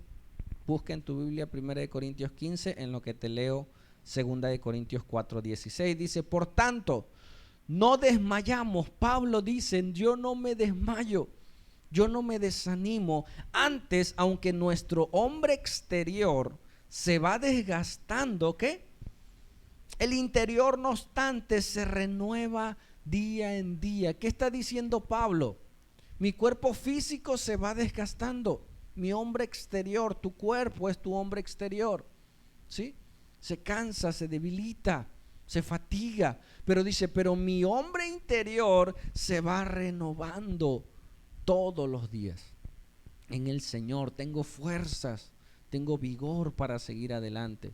Busca en tu Biblia 1 de Corintios 15, en lo que te leo 2 de Corintios 4:16. Dice, por tanto, no desmayamos. Pablo dice, yo no me desmayo, yo no me desanimo. Antes, aunque nuestro hombre exterior se va desgastando, ¿qué? El interior, no obstante, se renueva día en día. ¿Qué está diciendo Pablo? Mi cuerpo físico se va desgastando. Mi hombre exterior, tu cuerpo es tu hombre exterior, ¿sí? Se cansa, se debilita, se fatiga, pero dice, pero mi hombre interior se va renovando todos los días. En el Señor tengo fuerzas, tengo vigor para seguir adelante.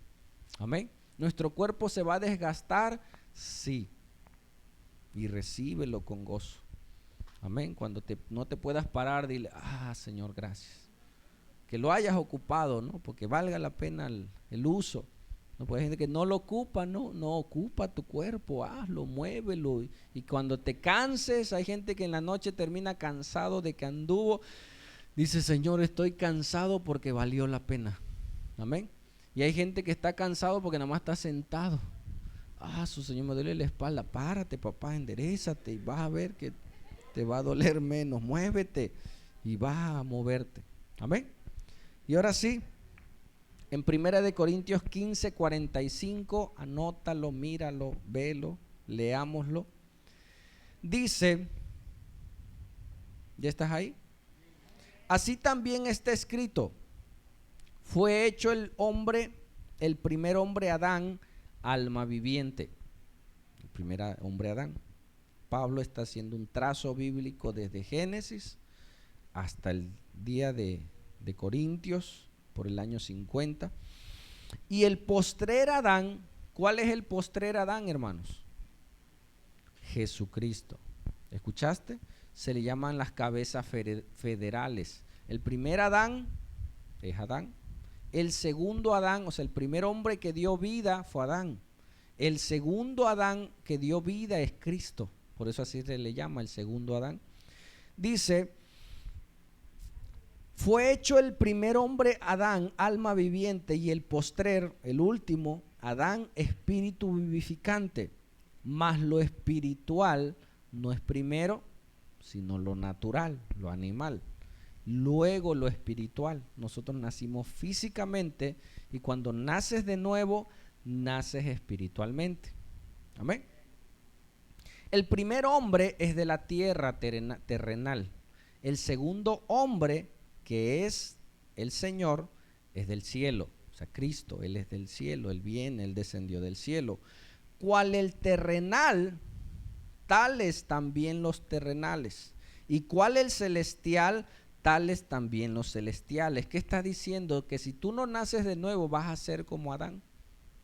Amén. Nuestro cuerpo se va a desgastar, sí, y recíbelo con gozo. Amén. Cuando no te puedas parar, dile, Señor, gracias. Que lo hayas ocupado, ¿no? Porque valga la pena el uso. No puede gente que no lo ocupa, no ocupa tu cuerpo, hazlo, muévelo. Y cuando te canses, hay gente que en la noche termina cansado de que anduvo. Dice, Señor, estoy cansado porque valió la pena. Amén. Y hay gente que está cansado porque nada más está sentado. Su Señor, me duele la espalda. Párate, papá, enderézate y vas a ver que te va a doler menos. Muévete y vas a moverte. Amén. Y ahora sí, en 1 Corintios 15:45, anótalo, míralo, velo, leámoslo. Dice, ¿ya estás ahí? Así también está escrito, fue hecho el hombre, el primer hombre Adán, alma viviente. El primer hombre Adán. Pablo está haciendo un trazo bíblico desde Génesis hasta el día de Corintios, por el año 50. Y el postrer Adán, ¿cuál es el postrer Adán, hermanos? Jesucristo. ¿Escuchaste? Se le llaman las cabezas federales. El primer Adán es Adán. El segundo Adán, o sea, el primer hombre que dio vida fue Adán. El segundo Adán que dio vida es Cristo. Por eso así se le llama el segundo Adán. Dice, fue hecho el primer hombre Adán, alma viviente, y el postrer, el último, Adán, espíritu vivificante. Mas lo espiritual no es primero, sino lo natural, lo animal. Luego lo espiritual. Nosotros nacimos físicamente y cuando naces de nuevo, naces espiritualmente. Amén. El primer hombre es de la tierra terrenal. El segundo hombre, que es el Señor, es del cielo. O sea, Cristo, Él es del cielo, Él viene, Él descendió del cielo. Cual el terrenal, tales también los terrenales. Y cual el celestial, tales también los celestiales. ¿Qué está diciendo? Que si tú no naces de nuevo, vas a ser como Adán,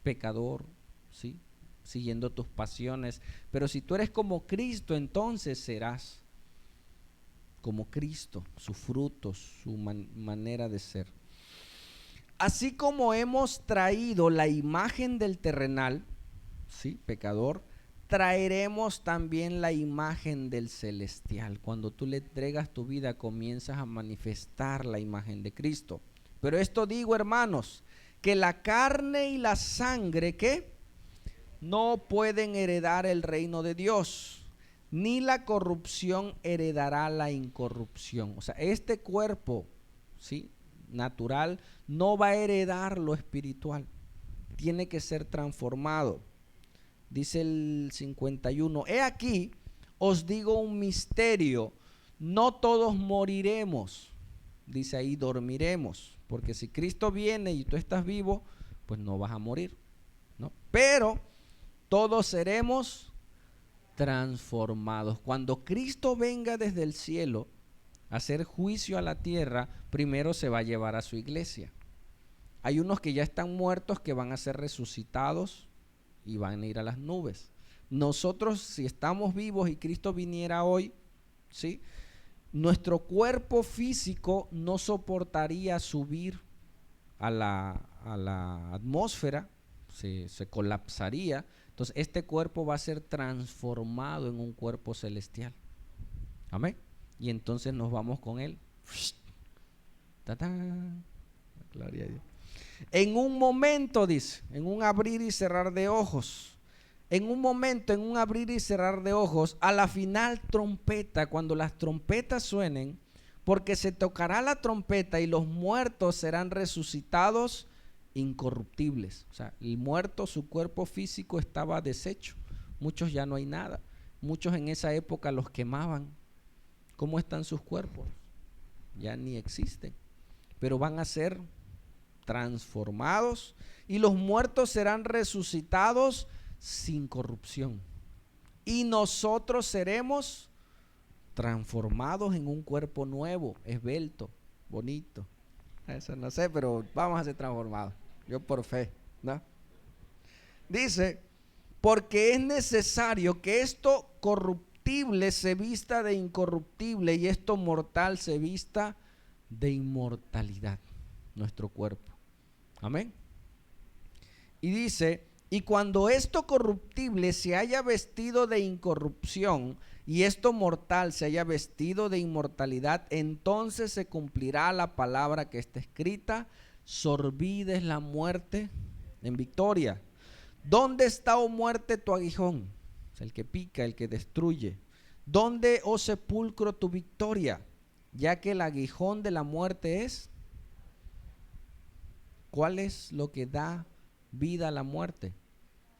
pecador, ¿sí? Siguiendo tus pasiones. Pero si tú eres como Cristo, entonces serás como Cristo, sus frutos, su manera de ser. Así como hemos traído la imagen del terrenal, ¿sí? Pecador, traeremos también la imagen del celestial. Cuando tú le entregas tu vida, comienzas a manifestar la imagen de Cristo. Pero esto digo, hermanos, que la carne y la sangre, ¿qué? No pueden heredar el reino de Dios, ni la corrupción heredará la incorrupción. O sea, este cuerpo, ¿sí? Natural no va a heredar lo espiritual. Tiene que ser transformado. Dice el 51, he aquí, os digo un misterio, no todos moriremos, dice ahí, dormiremos, porque si Cristo viene y tú estás vivo, pues no vas a morir, ¿no? Pero todos seremos transformados. Cuando Cristo venga desde el cielo a hacer juicio a la tierra, primero se va a llevar a su iglesia. Hay unos que ya están muertos que van a ser resucitados y van a ir a las nubes. Nosotros, si estamos vivos y Cristo viniera hoy, ¿sí? Nuestro cuerpo físico no soportaría subir a la atmósfera, se colapsaría. Entonces este cuerpo va a ser transformado en un cuerpo celestial. Amén. Y entonces nos vamos con él. ¡Tatán! Gloria a Dios. En un momento, dice, en un abrir y cerrar de ojos, en un momento, en un abrir y cerrar de ojos, a la final trompeta, cuando las trompetas suenen, porque se tocará la trompeta y los muertos serán resucitados incorruptibles. O sea, el muerto, su cuerpo físico estaba deshecho, muchos ya no hay nada, muchos en esa época los quemaban. ¿Cómo están sus cuerpos? Ya ni existen, pero van a ser transformados y los muertos serán resucitados sin corrupción y nosotros seremos transformados en un cuerpo nuevo, esbelto, bonito. Eso no sé, pero vamos a ser transformados. Yo por fe, ¿no? Dice, porque es necesario que esto corruptible se vista de incorruptible y esto mortal se vista de inmortalidad, nuestro cuerpo. Amén. Y dice, y cuando esto corruptible se haya vestido de incorrupción y esto mortal se haya vestido de inmortalidad, entonces se cumplirá la palabra que está escrita, sorbida es la muerte en victoria. ¿Dónde está, oh muerte, tu aguijón? O sea, el que pica, el que destruye. ¿Dónde, oh sepulcro, tu victoria? Ya que el aguijón de la muerte es ¿Cuál es lo que da vida a la muerte?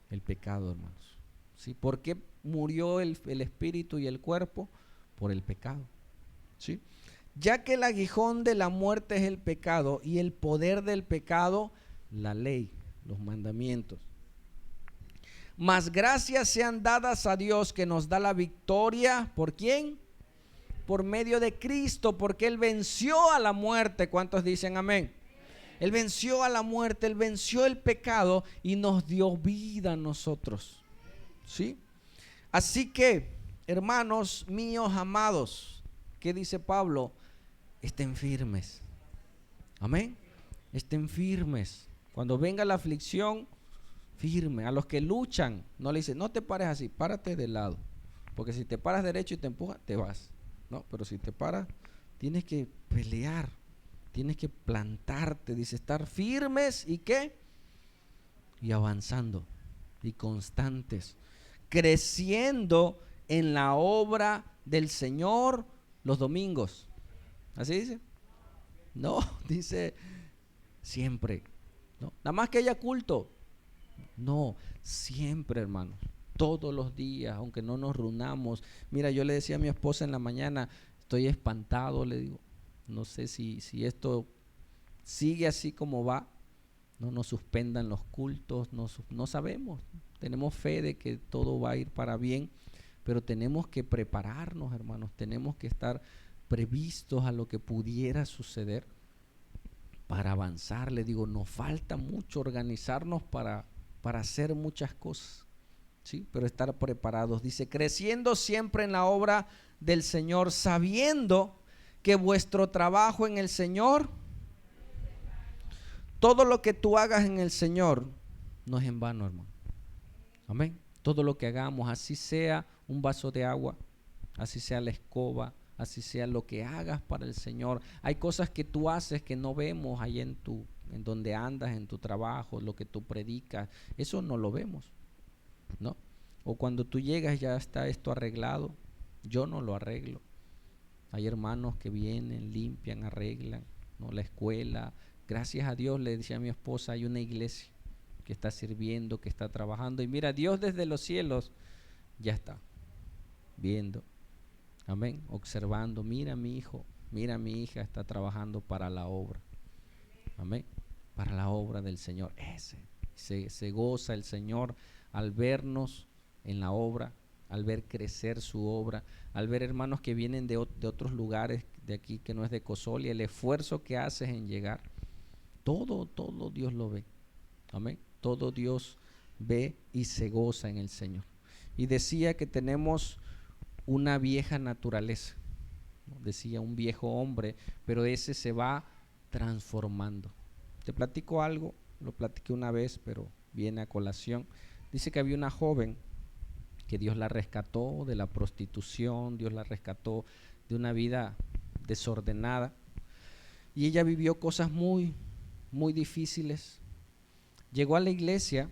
El pecado, hermanos. ¿Sí? ¿Por qué murió el espíritu y el cuerpo? Por el pecado. ¿Sí? Ya que el aguijón de la muerte es el pecado y el poder del pecado, la ley, los mandamientos. Mas gracias sean dadas a Dios que nos da la victoria. ¿Por quién? Por medio de Cristo, porque Él venció a la muerte. ¿Cuántos dicen amén? Él venció a la muerte, Él venció el pecado y nos dio vida a nosotros. ¿Sí? Así que, hermanos míos amados, ¿qué dice Pablo? Estén firmes. Amén. Estén firmes. Cuando venga la aflicción, firme. A los que luchan, no le dice, no te pares así, párate de lado. Porque si te paras derecho y te empujas, te vas. No, pero si te paras, tienes que pelear. Tienes que plantarte, dice, estar firmes y ¿qué? Y avanzando y constantes, creciendo en la obra del Señor los domingos. ¿Así dice? No, dice siempre. ¿No? Nada más que haya culto. No, siempre, hermanos. Todos los días, aunque no nos reunamos. Mira, yo le decía a mi esposa en la mañana, estoy espantado, le digo. No sé si esto sigue así como va, no nos suspendan los cultos, no sabemos. Tenemos fe de que todo va a ir para bien, pero tenemos que prepararnos, hermanos. Tenemos que estar previstos a lo que pudiera suceder para avanzar. Le digo, nos falta mucho organizarnos para hacer muchas cosas, ¿sí? Pero estar preparados. Dice, creciendo siempre en la obra del Señor, sabiendo que vuestro trabajo en el Señor, todo lo que tú hagas en el Señor, no es en vano, hermano. Amén. Todo lo que hagamos, así sea un vaso de agua, así sea la escoba, así sea lo que hagas para el Señor. Hay cosas que tú haces que no vemos ahí en donde andas, en tu trabajo, lo que tú predicas. Eso no lo vemos, ¿no? O cuando tú llegas ya está esto arreglado. Yo no lo arreglo. Hay hermanos que vienen, limpian, arreglan, ¿no? La escuela. Gracias a Dios, le decía a mi esposa, hay una iglesia que está sirviendo, que está trabajando. Y mira, Dios desde los cielos ya está viendo. Amén. Observando. Mira mi hijo, mira mi hija, está trabajando para la obra. Amén. Para la obra del Señor. Se goza el Señor al vernos en la obra, al ver crecer su obra, al ver hermanos que vienen de otros lugares de aquí que no es de Cosolia, el esfuerzo que haces en llegar, todo Dios lo ve. Amén. Todo Dios ve y se goza en el Señor. Y decía que tenemos una vieja naturaleza, ¿no? Decía un viejo hombre, pero ese se va transformando. Te platico algo, lo platiqué una vez, pero viene a colación. Dice que había una joven que Dios la rescató de la prostitución, Dios la rescató de una vida desordenada, y ella vivió cosas muy, muy difíciles. Llegó a la iglesia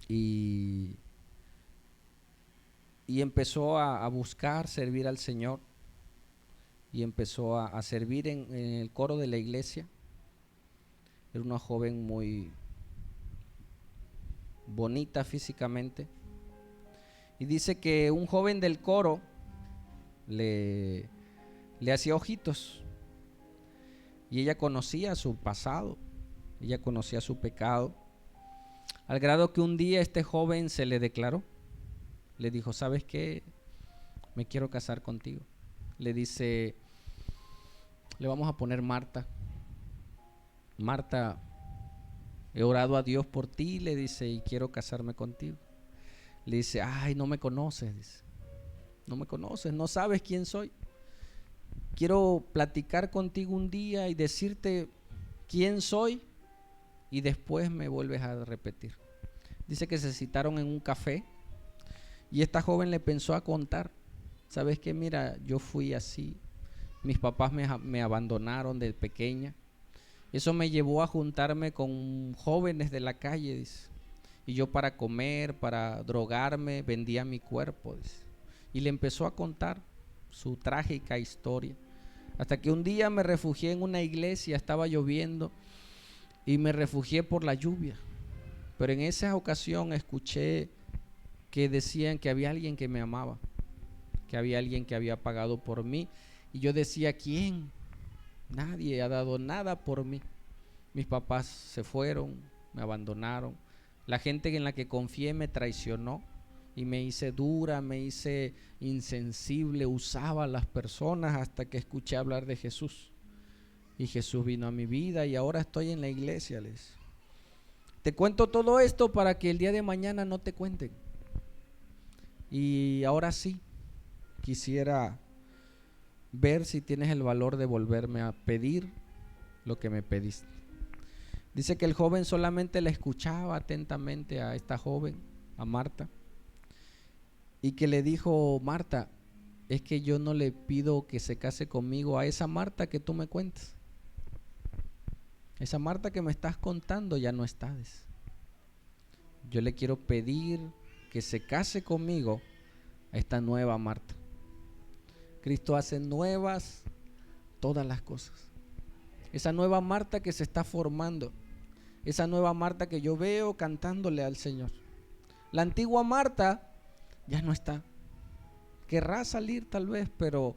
y empezó a buscar servir al Señor, y empezó a servir en el coro de la iglesia. Era una joven muy bonita físicamente. Y dice que un joven del coro le hacía ojitos. Y ella conocía su pasado, ella conocía su pecado, al grado que un día este joven se le declaró. Le dijo, ¿sabes qué? Me quiero casar contigo. Le dice, le vamos a poner Marta. Marta, he orado a Dios por ti, le dice, y quiero casarme contigo. Le dice, ay, no me conoces, dice. No me conoces, no sabes quién soy. Quiero platicar contigo un día y decirte quién soy, y después me vuelves a repetir. Dice que se citaron en un café y esta joven le pensó a contar. ¿Sabes qué? Mira, yo fui así. Mis papás me abandonaron de pequeña. Eso me llevó a juntarme con jóvenes de la calle, dice. Y yo para comer, para drogarme, vendía mi cuerpo, dice. Y le empezó a contar su trágica historia. Hasta que un día me refugié en una iglesia, estaba lloviendo, y me refugié por la lluvia. Pero en esa ocasión escuché que decían que había alguien que me amaba, que había alguien que había pagado por mí. Y yo decía, ¿quién? Nadie ha dado nada por mí. Mis papás se fueron, me abandonaron. La gente en la que confié me traicionó y me hice dura, me hice insensible, usaba a las personas hasta que escuché hablar de Jesús. Y Jesús vino a mi vida y ahora estoy en la iglesia. Te cuento todo esto para que el día de mañana no te cuenten. Y ahora sí, quisiera ver si tienes el valor de volverme a pedir lo que me pediste. Dice que el joven solamente la escuchaba atentamente a esta joven, a Marta, y que le dijo: Marta, es que yo no le pido que se case conmigo a esa Marta que tú me cuentas. Esa Marta que me estás contando ya no está. Yo le quiero pedir que se case conmigo a esta nueva Marta. Cristo hace nuevas todas las cosas. Esa nueva Marta que se está formando, esa nueva Marta que yo veo cantándole al Señor. La antigua Marta ya no está. Querrá salir tal vez, pero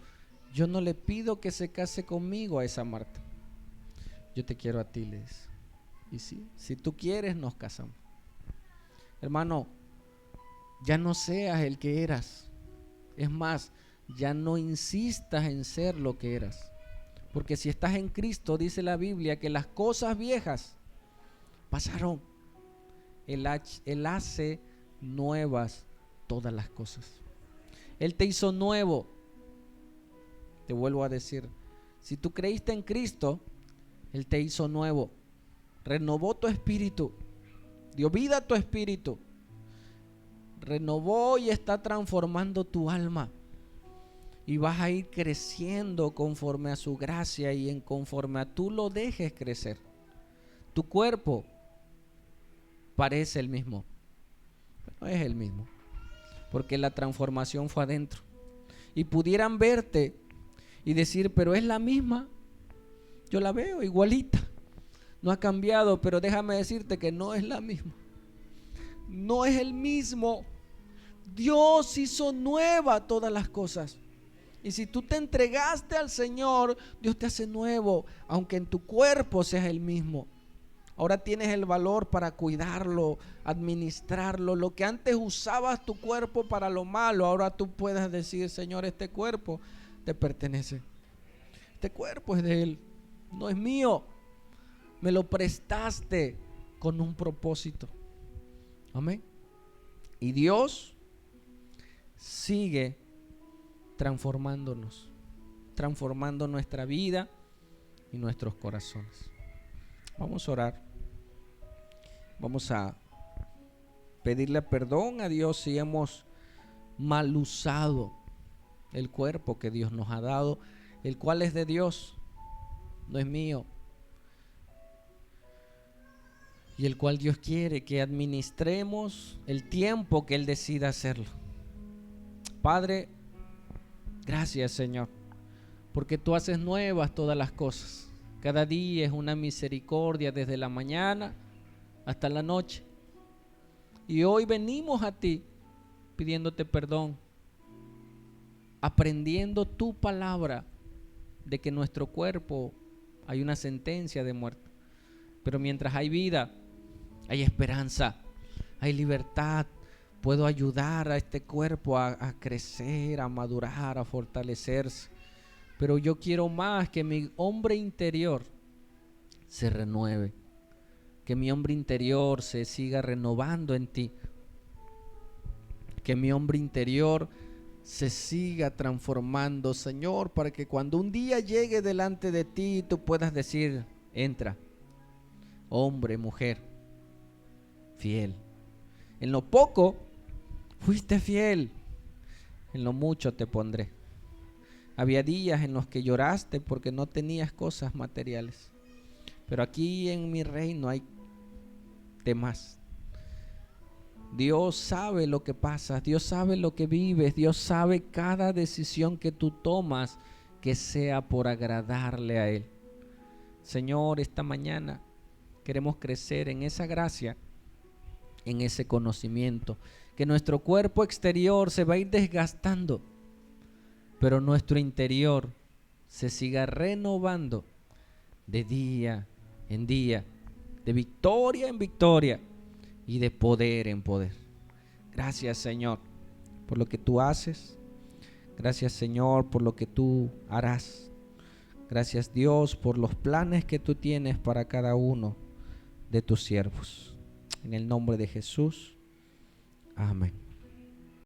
yo no le pido que se case conmigo a esa Marta. Yo te quiero a ti, le dice. Y sí, si tú quieres, nos casamos. Hermano, ya no seas el que eras. Es más, ya no insistas en ser lo que eras. Porque si estás en Cristo, dice la Biblia que las cosas viejas pasaron. Él hace nuevas todas las cosas. Él te hizo nuevo. Te vuelvo a decir, si tú creíste en Cristo, Él te hizo nuevo. Renovó tu espíritu. Dio vida a tu espíritu. Renovó y está transformando tu alma. Y vas a ir creciendo conforme a su gracia y en conforme a tú lo dejes crecer. Tu cuerpo parece el mismo, pero no es el mismo, porque la transformación fue adentro. Y pudieran verte y decir, pero es la misma. Yo la veo igualita, no ha cambiado, pero déjame decirte que no es la misma. No es el mismo. Dios hizo nueva todas las cosas. Y si tú te entregaste al Señor, Dios te hace nuevo, aunque en tu cuerpo seas el mismo. Ahora tienes el valor para cuidarlo, administrarlo. Lo que antes usabas tu cuerpo para lo malo, ahora tú puedes decir, Señor, este cuerpo te pertenece. Este cuerpo es de Él, no es mío. Me lo prestaste con un propósito. Amén. Y Dios sigue transformándonos, transformando nuestra vida y nuestros corazones. Vamos a orar. Vamos a pedirle perdón a Dios si hemos mal usado el cuerpo que Dios nos ha dado, el cual es de Dios, no es mío, y el cual Dios quiere que administremos el tiempo que Él decida hacerlo. Padre, gracias, Señor, porque tú haces nuevas todas las cosas. Cada día es una misericordia desde la mañana hasta la noche. Y hoy venimos a ti pidiéndote perdón, aprendiendo tu palabra de que en nuestro cuerpo hay una sentencia de muerte. Pero mientras hay vida, hay esperanza, hay libertad. Puedo ayudar a este cuerpo a crecer, a madurar, a fortalecerse. Pero yo quiero más que mi hombre interior se renueve, que mi hombre interior se siga renovando en ti, que mi hombre interior se siga transformando, Señor, para que cuando un día llegue delante de ti tú puedas decir, entra, hombre, mujer, fiel. En lo poco fuiste fiel, en lo mucho te pondré. Había días en los que lloraste porque no tenías cosas materiales, pero aquí en mi reino hay demás. Dios sabe lo que pasa, Dios sabe lo que vives, Dios sabe cada decisión que tú tomas que sea por agradarle a Él. Señor, esta mañana queremos crecer en esa gracia, en ese conocimiento, que nuestro cuerpo exterior se va a ir desgastando, pero nuestro interior se siga renovando de día en día, de victoria en victoria y de poder en poder. Gracias, Señor, por lo que tú haces. Gracias, Señor, por lo que tú harás. Gracias, Dios, por los planes que tú tienes para cada uno de tus siervos. En el nombre de Jesús. Amén.